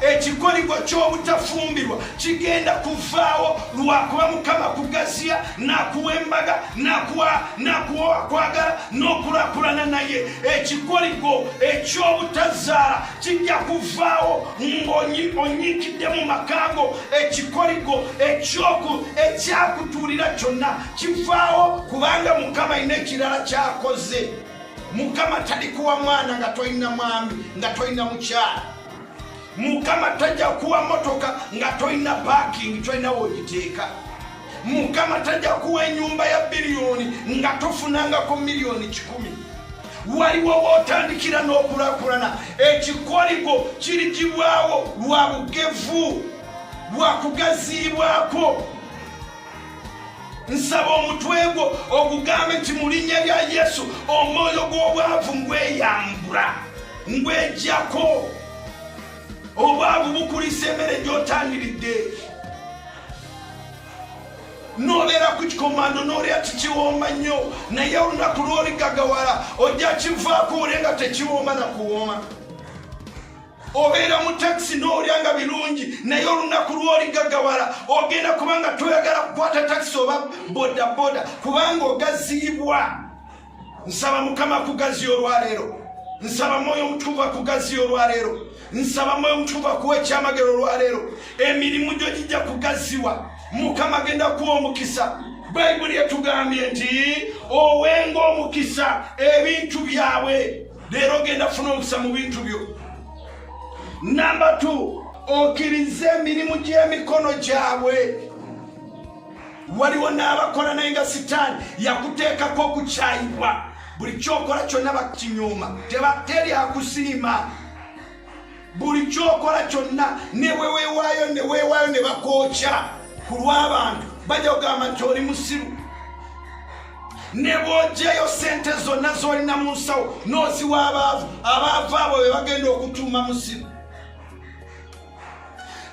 Ekikoligo ky'obutafumbirwa kigenda kuvaawo lwakuba Mukama kugazya, n'akuwa embaga, n'akuwa kwagala n'okulaakulana naye. Ekikoligo eky'obutazaala kijja kuvaawo ng'onyiikidde mu makaago. Ekikoligo ekyakutuulira kyonna kivaawo kubanga Mukama alina ekirala ky'akoze. Mukama talikuwa mwana nga tolina mwami, nga tolina mukyala. Mukama tajja kuwa motoka nga tolina parking, tolina wogiteeka. Mukama tajja kuwa ennyumba ya biliyoni nga tofunangako miliyoni 10. waliwo wotandikira n'okulakulana. Ekikoligo kirigibwawo lwa bugevu, lwa kugaziibwako. Nsaba omutwe gwo ogugambe nti mu linnya lya Yesu omwoyo gw'obwavu ngweyambula, ngwejjako. Obwavu bukulisa emmere gy'otaaniridde. N'obeera ku kikomando n'olya tikiwooma nnyo, naye olunaku lw'oligagawala ojja kivaako ole nga tekiwooma na kuwooma. Obeera mu takisi n'olya nga birungi, naye olunaku lw'oligagawala ogenda kubanga toyagala kukwata takisi oba bodaboda kubanga ogaziibwa. Nsaba Mukama akugaziya olwaleero. Nsaba Mwoyo Mutukuvu akugaziya olwaleero. Nsaba Mwoyo Mutukuvu akuwa ekyamagero olwaleero. Emirimu gyo gijja kugaziwa. Mukama agenda kuwa omukisa. Bayibuli etugambye nti owenga omukisa ebintu byabwe. Leero ogenda kufuna omukisa mu bintu byo. Number 2, okkirize emirimu gy'emikono gyabwe. Waliwo n'abakola naye nga Sitaani yakuteekako okukyayibwa. Buli kyokola kyonna bakinyuuma, teri akusiima. Buli kyokola kyonna ne weewaayo ne bakookya ku lw'abantu. Bajja kugamba nti oli musiru. Ne bw'oggyayo sente zonna z'olina mu nsawo n'oziwa abaavu abo be bagenda okutuuma musiru.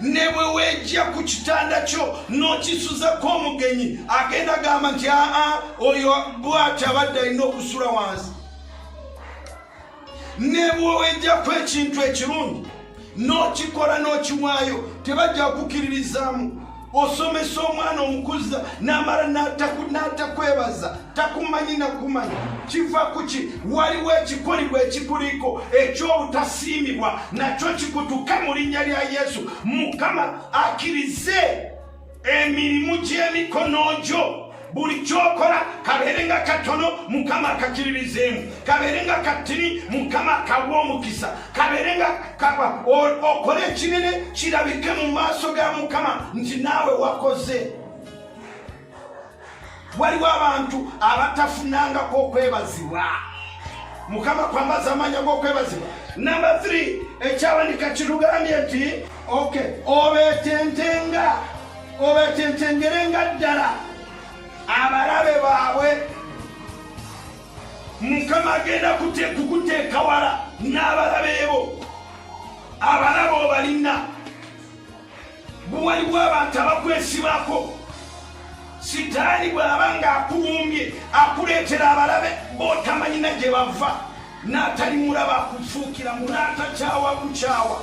Ne bwe weejja ku kitanda kyo n'okisuzako omugenyi agenda gamba nti oyo bw'ati abadde alina okusula wansi. Ne bwe weejjaku ekintu ekirungi n'okikola n'okiwaayo tebajja kukkiririzaamu. Osomesa omwana omukuza n'amala n'atakwebaza, takumanyi nakumanya. Kiva kuki? Waliwo ekikoligwa ekikuliko eky'obutasiimibwa, nakyo kikutuka mu linnya lya Yesu. Mukama akkirize emirimu gy'emikono gyo. Buli kyokola kabeere nga katono, Mukama akakkiririzeemu. Kabeere nga katini, Mukama akawa omukisa. Kabeere nga okole ekinene kirabike mu maaso ga Mukama nti naawe wakoze. Waliwo abantu abatafunangako okwebazibwa. Mukama kwambaza amanya g'okwebazibwa. Number 3, ekyawanika kirugambye nti obeetentengerenga ddala abalabe baabwe. Mukama agenda kukuteeka wala n'abalabe bo. Abalabe obalina. Waliwo abantu abakwesibako. Sitaani bw'aba ng'akulumbye akuleetera abalabe b'otamanyina gye bava, n'atali mulaba akufuukira mu n'atakyawa kukyawa.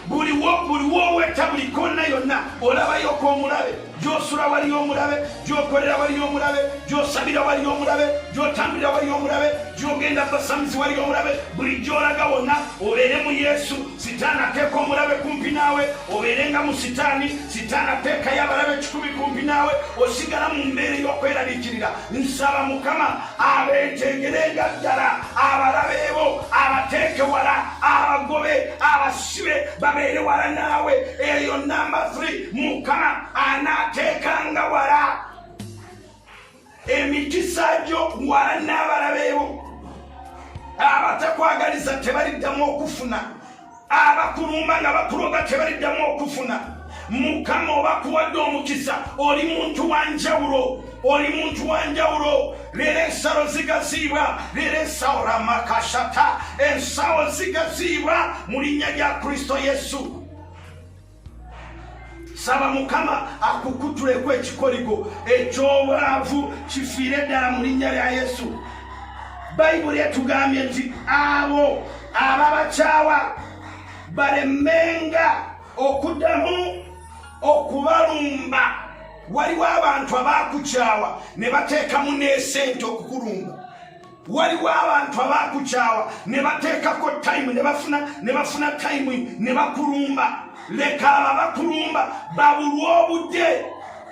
Buliwo wetta buli konna yonna olabayoko omulabe. Gy'osula waliyo omulabe, gy'okolera waliyo omulabe, gy'osabira waliyo omulabe, gy'otambulira waliyo omulabe, gy'ogenda basamuzi waliyo omulabe. Buli gy'olaga wonna obeere mu Yesu. Sitaani ateeka omulabe kumpi naawe, obeerenga mu Sitaani. Sitaani ateekayo abalabe 100 kumpi naawe, osigala mu mbeera y'okweraliikirira. Nsaba Mukama abeetengerenga ddala abalabe bo, abateeke wala, abagobe, abasibe babeere wala naawe. Eyo number 3, Mukama anaateekanga wala emikisa gyo wala n'abalabe bo. Abatakwagaliza tebaliddamu okufuna. Abakulumba nga bakuloga tebaliddamu okufuna. Mukama obakuwadde omukisa. Oli muntu wa njawulo. Oli muntu wa njawulo. Leero ensalo zigaziibwa. Leero ensawo ramakashata. Ensawo zigaziibwa mu linnya lya Kristo Yesu. Saba Mukama akukutuleko ekikoligo eky'obwavu kifiire ddala mu linnya lya Yesu. Bayibuli etugambye nti abo ababakyawa balemenga okuddamu okubalumba. Waliwo abantu abakukyawa ne bateekamu n'esente okukulumba. Waliwo abantu abakukyawa ne bateekako time ne bafuna time ne bakulumba. Leka abakulumba babulwa obudde.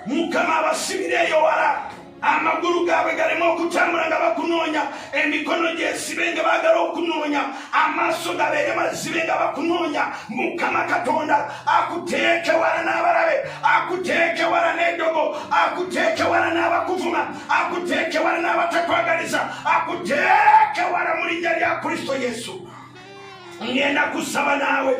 Mukama abasibireeyo wala. Amagulu gaabwe galeme okutambula nga bakunoonya. Emikono gyesibe nga baagala okunoonya. Amaaso gabeere mazibe nga bakunoonya. Mukama Katonda akuteeke wala n'abalabe, akuteeke wala n'eddogo, akuteeke wala n'abakuvuma. akuvuma akuteeke wala n'abatakwagaliza akuteeke wala mu linnya lya Kristo Yesu. Ngenda kusaba naawe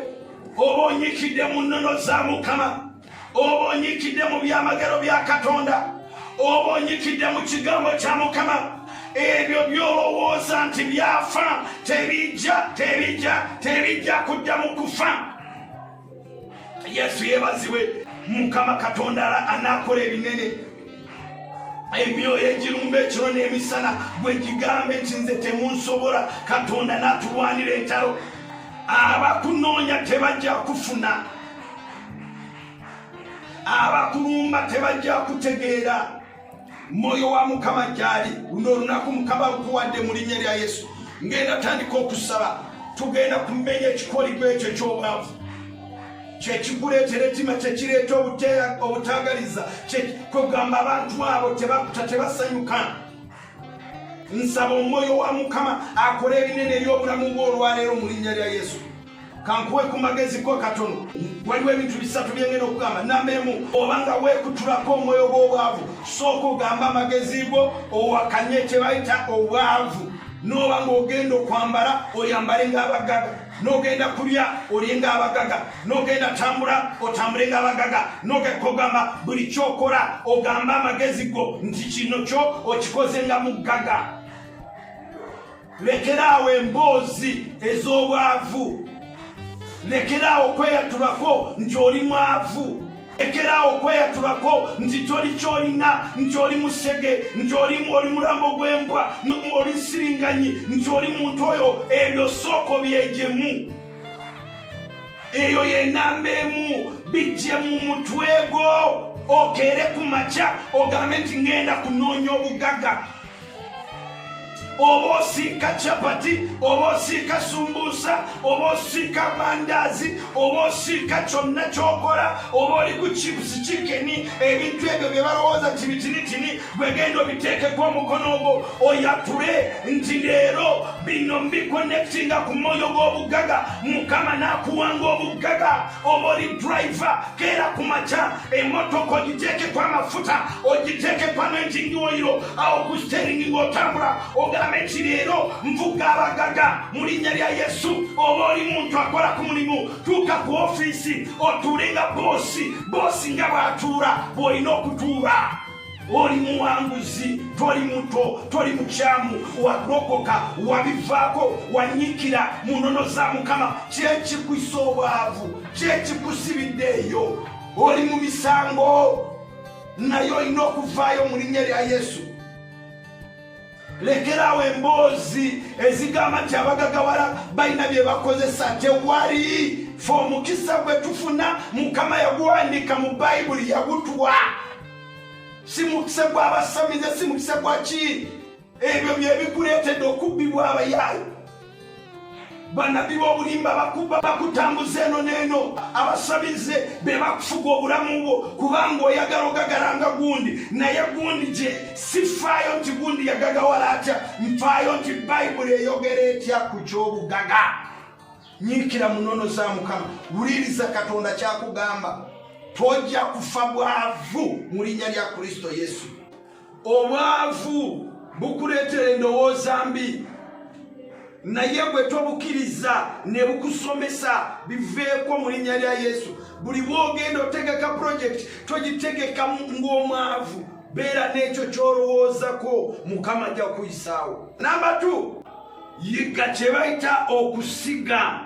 oba onyikidde mu nnono za Mukama, oba onyikidde mu byamagero bya Katonda, oba onyikidde mu kigambo kya Mukama, ebyo byolowooza nti byafa tebijja kudda mu kufa. Yesu yeebazibwe. Mukama Katonda anakola ebinene. Emyoyo egirumba ekiro n'emisana bwe gigambe nti nze temunsobola, Katonda n'atulwanira entalo. Abakunoonya tebajja kufuna, abakulumba tebajja kutegeera. Moyo wa Mukama gyali luno olunaku Mukama lukuwadde mu linnya lya Yesu. Ngenda tandika okusaba, tugenda kumenya ekikolibwa ekyo ky'obwavu kyekikuleetera ettima, kyekireeta obutaagaliza, kwegamba abantu abo tebasanyuka. Nsaba omwoyo wa Mukama akole ebinene eby'obulamu bwo olwaleero mu linnya lya Yesu. Kankuwe ku magezi ko katono. Waliwo ebintu bisatu byengenda okugamba. Namba emu, obanga weekutulako omwoyo gw'obwavu, sooka ogamba amagezi go owakanye kye bayita obwavu. N'obanga ogenda okwambala oyambale ng'abagaga, n'ogenda kulya olye ng'abagaga, n'ogenda tambula otambule ng'abagaga, n'ogamba buli kyokola ogamba amagezi go nti kino kyo okikoze nga mugaga. Lekeraawo emboozi ez'obwavu, lekeraawo okweyatulako nti oli mwavu, lekeraawo okweyatulako nti toli kyolina, nti oli musege, nti oli mulambo gw'embwa, oli siringanyi, nti oli muntu oyo. Ebyo sooka byejemu. Eyo yenamba emu, bijje mu mutwe gwo, okeere ku makya ogambe nti ngenda kunoonya obugaga. Oba osiika chapati, oba osiika sumbusa, oba osiika mandazi, oba osiika kyonna kyokola, oba oli ku chips chicken, ebintu ebyo bye balowooza nti bitinitini, gwegenda obiteekeko omukono ogwo oyatule nti leero bino mbiconnectinga ku mwoyo gw'obugaga. Mukama n'akuwanga obugaga. Oba oli driver, keera ku makya emmotoka ogiteekeko amafuta, ogiteekeko anointing oil, awo ku steering ng'otambula nti leero nvuga abagaga mu linnya lya Yesu. Oba oli muntu akola ku mulimu, tuuka ku ofiisi otuule nga boosi nga bw'atuula bw'olina okutuula. Oli muwanguzi, toli muto, toli mukyamu, warokoka, wabivaako, wanyikira mu nnono za Mukama. Kyekikussa obwavu, kyekikusibiddeeyo, oli mu misango, naye olina okuvaayo mu linnya lya Yesu. Lekeraawo emboozi ezigamba nti abagagawala balina bye bakozesa. Tewali. Fe omukisa gwe tufuna Mukama yaguwandiika mu Bayibuli, yagutuwa. Si mukisa gw'abasamize, si mukisa gwa ki. Ebyo bye bikuleetedde okubbibwa abayaayi. Bannabbi b'obulimba bakuba bakutambuza eno n'eno, abasamize be bakufuga obulamu bwo kubanga oyagala ogagalanga gundi, naye gundi gye sifaayo nti gundi yagagawala atya, nfaayo nti Bayibuli eyogera etya ku ky'obugaga. Nyiikira mu nnono za Mukama, wuliriza Katonda kyakugamba. Tojja kufa bwavu mu linnya lya Kristo Yesu. Obwavu bukuleetera endowooza mbi, naye gwe tobukiriza ne bukusomesa biveeko mu linnya lya Yesu. Buli bwogenda otegeka project togitegeka ng'omwavu. Beera n'ekyo ky'olowoozako, Mukama ajja kuyisaawo. Namba 2, yiga kye bayita okusiga.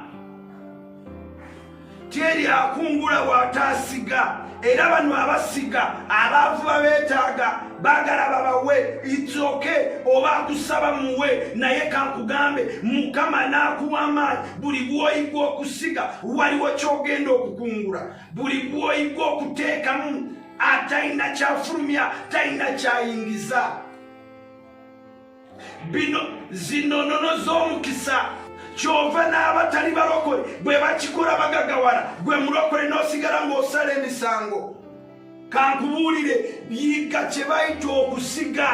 Teri akungula bw'ataasiga. Era bano abasiga, abaavu babeetaaga, baagala babawe. It's okay oba akusaba muwe, naye kankugambe Mukama n'akuwa amaanyi. Buli bw'oyiga okusiga waliwo ky'ogenda okukungula. Buli bw'oyiga okuteekamu atalina kyafulumya, talina kyayingiza. Zino nnono z'omukisa kyova n'abatali balokole bwe bakikola bagagawala, gwe mulokole n'osigala ng'osala emisango. Kankubuulire, yiga kye bayita okusiga.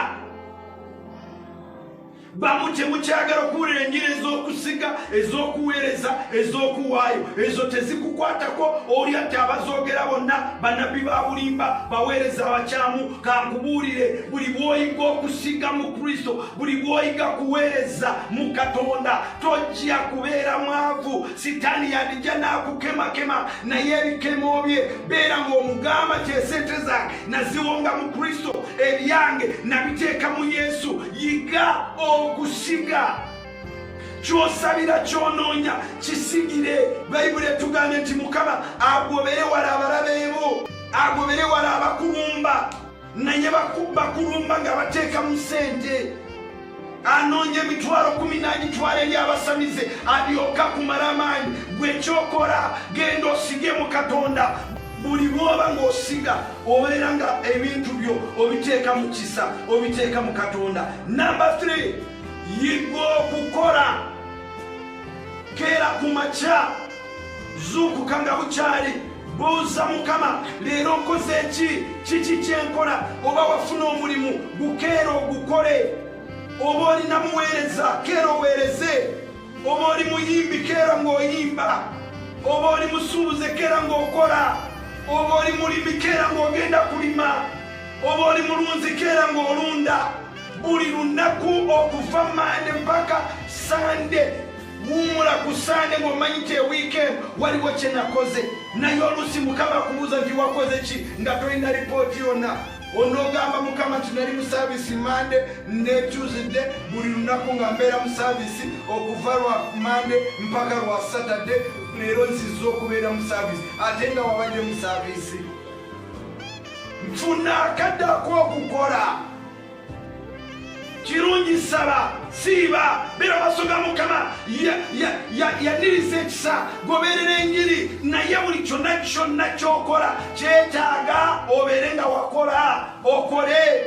bamute mukyagala okuwulira enjiri ez'okusiga ez'okuweereza ez'okuwaayo ezo tezikukwatako oli ati abazoogera bonna bannabbi ba bulimba baweereza abakyamu. Kankubuulire, buli bw'oyiga okusiga mu Kristo, buli bw'oyiga kuweereza mu Katonda, tojja kubeera mwavu. Sitaani yandijja n'akukemakema, naye ebikemo bye beera ng'omugamba ti esente zange naziwonga mu Kristo, ebyange nabiteeka mu Yesu. Yiga okusiga. Kyosabira kyonoonya kisigire. Bayibuli etugambye nti Mukama agobere wala abalabe bo, agobere wala abakulumba, naye bakulumba nga bateeka mu ssente. Anoonye emitwalo 10 n'agitwala eri abasamize alyoka kumala amaanyi. Gwe kyokola, genda osige mu Katonda. Buli bwoba ng'osiga obeera nga ebintu byo obiteeka mu kisa, obiteeka mu Katonda. Number 3, yiga okukola. Keera ku makya, zuukuka nga bukyali, buuza Mukama, leero nkoze kiki kyenkola? Oba wafuna omulimu, gukeera ogukole. Oba olina muweereza, keera oweereze. Oba oli muyimbi, keera ng'oyimba. Oba oli musuubuze, keera ng'okola. Oba oli mulimi, keera ng'ogenda kulima. Oba oli mulunzi, keera ng'olunda. Buli lunaku okuva Mande mpaka Sande, wuumula ku Sande ng'omanyi nti weekend waliwo kye nakoze. Naye oluusi Mukama akubuuza nti wakoze ki nga tolina lipooti yonna. Onoogamba Mukama nti nali mu saavisi Mande ne Tuesday, buli lunaku nga mbeera mu saavisi okuva lwa Mande mpaka lwa Saturday. Leero nzizza okubeera mu saavisi ate nga wabadde mu saavisi. Nfuna akaddako okukola. Kirungi saba, siiba, beera maaso ga Mukama. Yaniriza ekisa, goberera enjiri, naye buli kyonna ky'okola kyetaaga obeere nga wakola. Okole,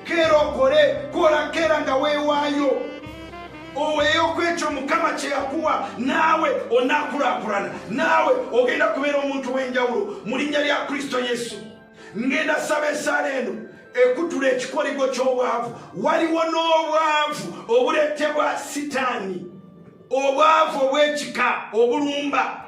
keera okole, kola keera nga weewaayo. Oweeyo kwekyo Mukama kye yakuwa, naawe onaakulaakulana. Naawe ogenda kubeera omuntu w'enjawulo mu linnya lya Kristo Yesu. Ngenda saba essaala eno ekutula ekikoligo ky'obwavu. Waliwo n'obwavu obuleetebwa Sitaani, obwavu obw'ekika obulumba.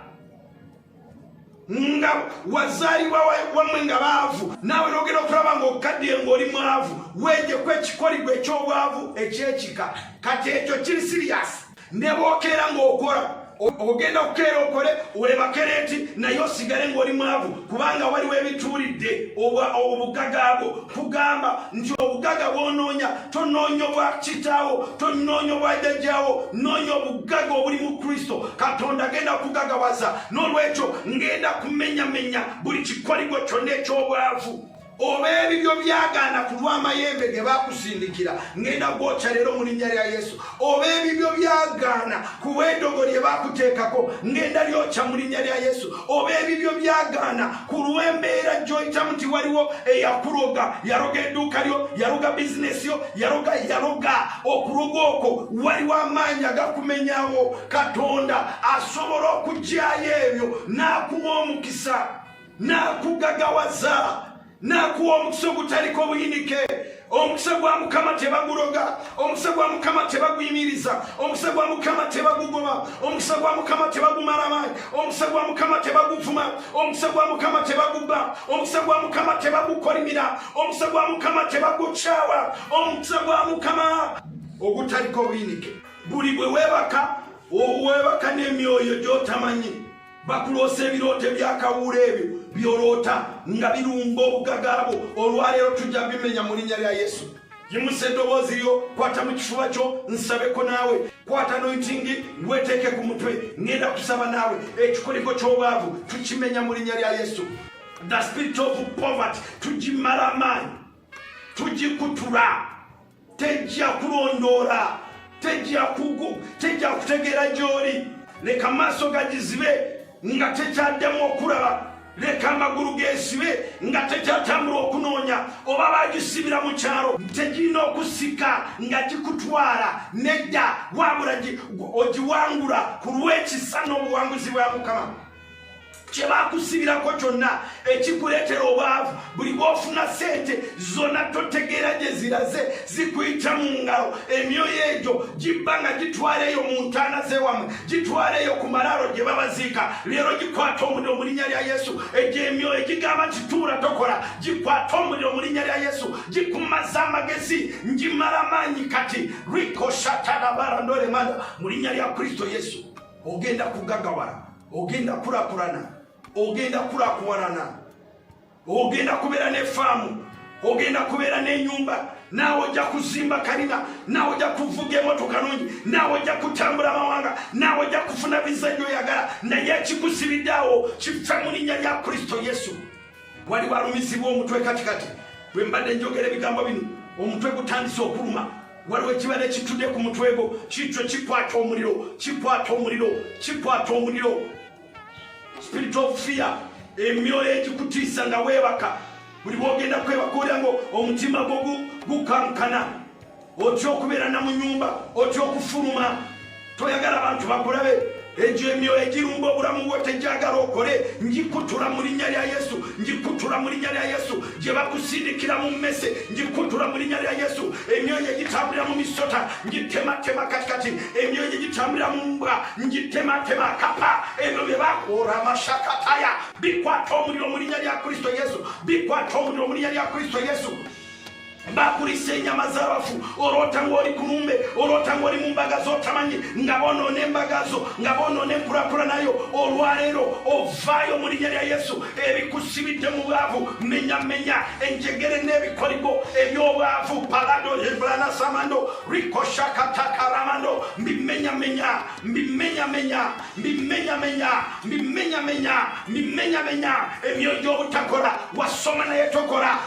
Nga wazaalibwa wamwe nga baavu, naawe n'ogenda okulaba ng'okaddiye ng'oli mwavu, weegyeku ekikoligo eky'obwavu eky'ekika. Kati ekyo kiri siriyasi. Ne bw'okeera ng'okola, ogenda okukeera okole, webakereeti, naye osigale ng'oli mwavu, kubanga waliwo ebituulidde obugaga bwo. Tugamba nti obugaga bw'onoonya, tonoonya obwa kitaawo, tonoonya obwa jjajjaawo, noonya obugaga obuli mu Kristo. Katonda agenda kugagawaza. N'olwekyo ngenda kumenyamenya buli kikoligo kyonna eky'obwavu. Oba ebibyo byagaana ku lw'amayembe ge baakusindikira, ngenda gwokya leero mu linnya lya Yesu. Oba ebibyo byagaana ku bwedogo lye baakuteekako, ngenda lyokya mu linnya lya Yesu. Oba ebibyo byagaana ku lw'embeera gy'oyitamu nti waliwo eyakuloga, yaroga edduuka lyo, yaroga bizinesi yo, yaroga okuloga okwo, waliwo amaanyi agakumenyawo. Katonda asobola okuggyayo ebyo, n'akuwa omukisa, n'akugagawaza, n'akuwa omukisa ogutaliko buyinike. Omukisa gwa Mukama tebaguloga, omukisa gwa Mukama tebaguyimiriza, omukisa gwa Mukama tebagugoba, omukisa gwa Mukama tebagumala amaanyi, omukisa gwa Mukama tebaguvuma, omukisa gwa Mukama tebagubba, omukisa gwa Mukama tebagukolimira, omukisa gwa Mukama tebagukyawa, omukisa gwa Mukama ogutaliko buyinike. Buli bwe weebaka n'emyoyo gy'otamanyi, bakuloosa ebirooto ebyakawuula ebyo byoloota nga birumba obugaga bwo. Olwaleero tujja bimenya mu linnya lya Yesu. Yimusa eddoboozi lyo, kwata mu kifuba kyo, nsabeko naawe. Kwata anointing weeteeke ku mutwe, ngenda kusaba naawe. Ekikoligo ky'obwavu tukimenya mu linnya lya Yesu. The spirit of poverty tugimala amaanyi, tugikutula. Tejja kulondoola, tejja kutegeera gy'oli. Leka amaaso gagizibe nga tekyaddemu okulaba. Leka amagulu geesibe nga tekyatambula okunoonya. Oba bagisibira mu kyalo, tegirina okusika nga gikutwala. Nedda, wabula ogiwangula ku lw'ekisa n'obuwanguzi bwa Mukama. kyebakusibirako kyonna ekikuleetera obwavu buli bwofuna sente zonna totegeera gye ziraze zikuyita mu ngalo emyoyo egyo gibba nga gitwaleeyo mu ntaana z'ewammwe gitwaleeyo ku malaalo gye babaziika leero gikwata omuliro mu linnya lya yesu egyo emyoyo egigamba kituula tokola gikwata omuliro mu linnya lya yesu gikumaza amagezi ngimala maanyi kati rikoshatanabarandolemanda mu linnya lya kristo yesu ogenda kugagawala ogenda kulakulana ogenda kulakuwalana ogenda kubeera n'effaamu ogenda kubeera n'ennyumba naawe ojja kuzimba kalina naawe ojja kuvuga emotoka nungi naawe ojja kutambula amawanga naawe ojja kufuna biza gyoyagala naye ekikusibiddeawo kife mu linnya lya kristo yesu wali walumizibwa omutwe katikati bwe mbadde njogera ebigambo bino omutwe gutandise okuluma waliwo ekibadde kitudde ku mutwe gwo kityo kikwata omuliro kikwata omuliro kikwata omuliro spirit of fear emyoyo egikutiisa nga weebaka buli bwogenda kwebaka olya ngo omutima gwo gukankana otya okubeera na mu nyumba otya okufuluma toyagala abantu bakulabe egyo emyoyo egirumba obulamu bwo tegyagala okole ngikutula mu linnya lya yesu ngikutula mu linnya lya yesu gye bakusindikira mu mmese ngikutula mu linnya lya yesu emyoyo egitambulira mu misota ngitematema katikati emyoyo egitambulira mu mbwa ngitematema kapa ebyo bye bakora amashakataya bikwata omuliro mu linnya lya kristo yesu bikwata omuliro mu linnya lya kristo yesu bakulisa ennyama z'abafu olwota ng'oli ku lumbe olwota ng'oli mu mbaga z'otamanyi nga bonoona embaga zo nga bonoona enkulakulanayo olwaleero ovaayo mu linnya lya yesu ebikusibidde mu bwavu menyamenya enjegere n'ebikoligo eby'obwavu palado ebranasamando rikoshakatakaramando mbimenyamenya mbimenyamenya mbimenyamenya mbimenyamenya mbimenyamenya emyoyo gy'obutakola wasoma naye tokola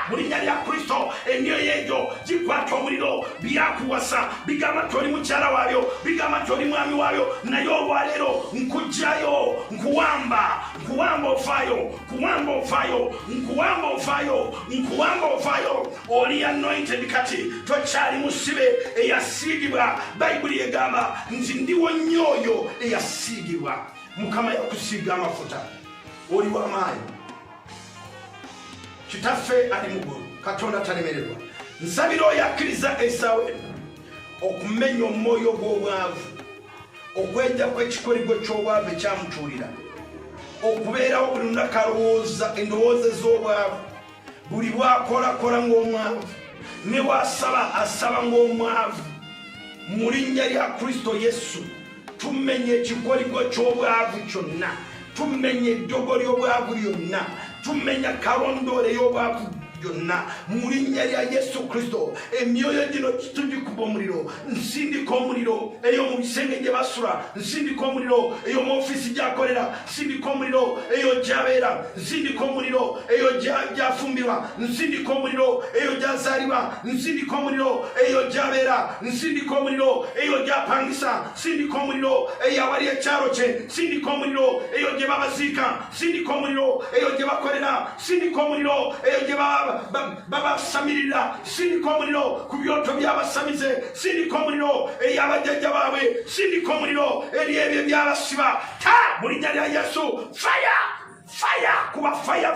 mu linnya lya kristo emyoyo egyo gikwata omuliro byakuwasa bigamba nti oli mukyala waabyo bigamba nti oli mwami waabyo naye olwaleero nkugjayo nkuwamba ovaayo nkuwamba ovaayo nkuwamba ovaayo nkuwamba ovaayo oli anointed kati tokyali musibe eyasiigibwa bayibuli egamba nti ndiwo nnyo oyo eyasiigibwa mukama yakusiiga amafuta oli w'amaanyi kitaffe ali muggulu katonda talemererwa nsabira oyo akkiriza essaawa eno okumenya omwoyo gw'obwavu okwejja kw'ekikoligo ky'obwavu ekyamutuulira okubeerawo buli lunaku alowooza endowooza z'obwavu buli bwakolakola ng'omwavu ne bw'asaba asaba ng'omwavu mu linnya lya kristo yesu tumenye ekikoligo ky'obwavu kyonna tumenya eddogo ly'obwavu lyonna tumenya kalondoole y'obwavu byonna mu linnya lya yesu kristo emyoyo gino tugikuba omuliro nsindika omuliro eyo mu bisenge gye basula nsindika omuliro eyo mu ofiisi gyakolera nsindika omuliro eyo gyabeera nsindika omuliro eyo gyafumbirwa nsindika omuliro eyo gyazaalibwa nsindika omuliro eyo gyabeera nsindika omuliro eyo gyapangisa nsindika omuliro eyo awali ekyalo kye nsindika omuliro eyo gye babaziika nsindika omuliro eyo gye bakolera nsindika omuliro eyo gye babasamirira sindika omuliro ku byoto byabasamize sindika omuliro eri abajjajja baabwe sindika omuliro eri ebyo byabasiba mu linnya lya yesu faya kuba faya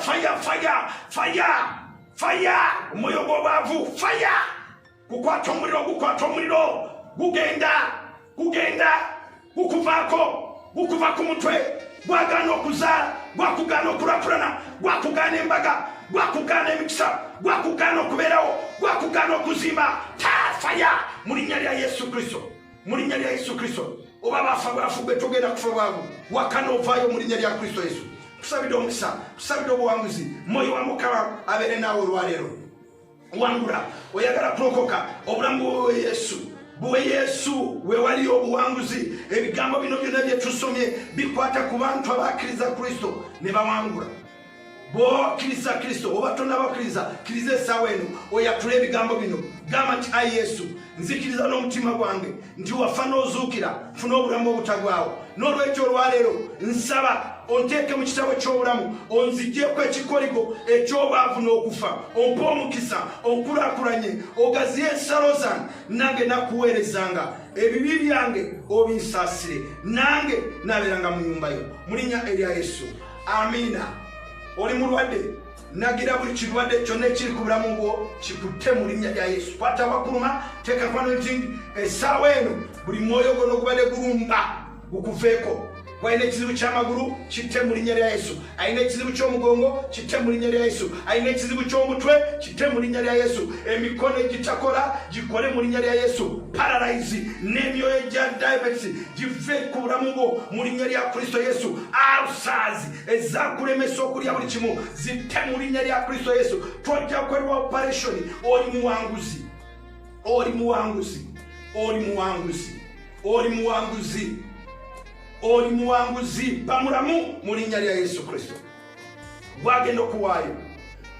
omwoyo gw'obwavu faya gukwata omuliro gugenda gukuvaako gukuva ku mutwe gwagaana okuzaala gwakugaana okulakulana gwakugaana embaga gwakugaana emikisa gwakugaana okubeerawo gwakugaana okuzimba faya mu linnya lya yesu kristo mu linnya lya yesu kristo oba baafu gwe togenda kufa bwavu wakana ovaayo mu linnya lya kristo yesu tusabidde omukisa tusabidde obuwanguzi mwoyo wa mukama abeere naawe olwaleero wangula oyagala kulokoka obulamu bwe yesu buwe yesu we wali obuwanguzi ebigambo bino byonna bye tusomye bikwata ku bantu abakkiriza kristo ne bawangula bw'okkiriza kristo oba tonnabakkiriza kkiriza essaawa eno oyatula ebigambo bino gamba nti ayi yesu nzikiriza n'omutima gwange nti wafa n'ozuukira funa obulamu obutagwawo n'olwekyo olwaleero nsaba onteeke mu kitabo ky'obulamu onzigyeko ekikoligo eky'obwavu n'okufa ompe omukisa onkulaakulanye ogaziye ensalo zange nange nakuweerezanga ebibi byange obinsaasire nange nabeeranga mu nyumba yo mu linnya erya yesu amina. Oli mulwadde nagira buli kirwadde kyonna ekiri ku bulamu bwo kikutte mu linnya lya Yesu. Kwata abakuluma teeka ku anointing essaawa eno buli mwoyo gwonna ogubadde gulumba gukuveeko. Waina ekizibu ky'amagulu kitte mu linnya lya Yesu. Aina ekizibu ky'omugongo kitte mu linnya lya Yesu. Aina ekizibu ky'omutwe kitte mu linnya lya Yesu. Emikono egitakola gikole mu linnya lya Yesu. Paralyze n'emyoyo gya diabetes give ku bulamu bwo mu linnya lya Kristo Yesu. Ulcers ezakulemesa okulya buli kimu zitte mu linnya lya Kristo Yesu. Tojja kukolebwa operation. Oli muwanguzi, oli muwanguzi, oli muwanguzi, oli muwanguzi, oli muwanguzi. Bamulamu mu linnya lya Yesu Kristo. Wagenda okuwaayo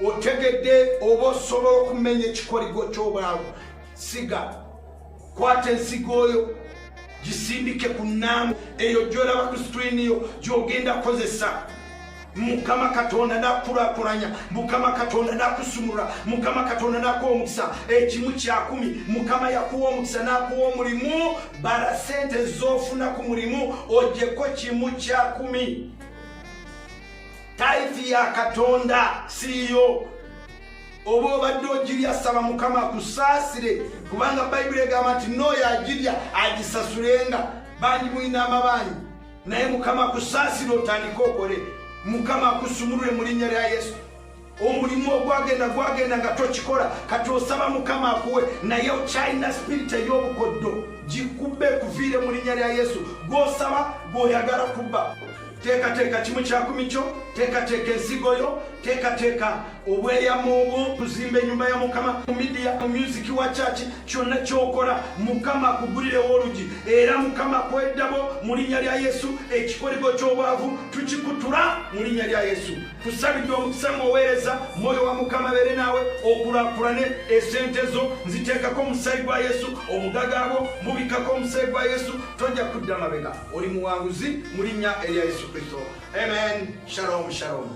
otegedde oba osobola okumenya ekikoligo ky'obwavu. Siga kwata ensigo oyo gisindike ku nnaamu eyo gy'olaba ku screen yo gy'ogenda kozesa. Mukama Katonda nakulaakulanya, Mukama Katonda nakusumula, Mukama Katonda nakuwa omukisa. Ekimu kya 10 Mukama yakuwa omukisa nakuwa omulimu. Bala sente z'ofuna ku mulimu ogyeko kimu kya 10. Tithe ya Katonda siyo. Oba obadde ogirya saba Mukama akusaasire, kubanga Bayibuli egamba nti n'oyo agirya agisasulenga. Bangi mulina amabanyi naye Mukama akusaasire otandike okole. Mukama akusumulule mu linnya lya Yesu. Omulimu gwagenda nga tokikola kati osaba Mukama akuwe, naye okyalina spirit ey'obukoddo gikubbe kuviire mu linnya lya Yesu. Gw'osaba gw'oyagala kubba. Teekateeka kimu kya 10 kyo, teekateeka ensigo yo, teekateeka obweyamo obwo kuzimba ennyumba ya Mukama. Mu media, mu music wa church, kyonna kyokola Mukama akugulirewo olugi era Mukama akweddabo mu linnya lya Yesu. Ekikoligo ky'obwavu tukikutula mu linnya lya Yesu. Tusabidde omukisa muweereza, mwoyo wa Mukama abeere naawe, okulaakulane. Esente zo nziteekako omusaayi gwa Yesu, obugaga bwo mubikako omusaayi gwa Yesu. Tojja kudda mabega, oli muwanguzi mu linnya erya Yesu Kristo. Amen. Shalom, shalom.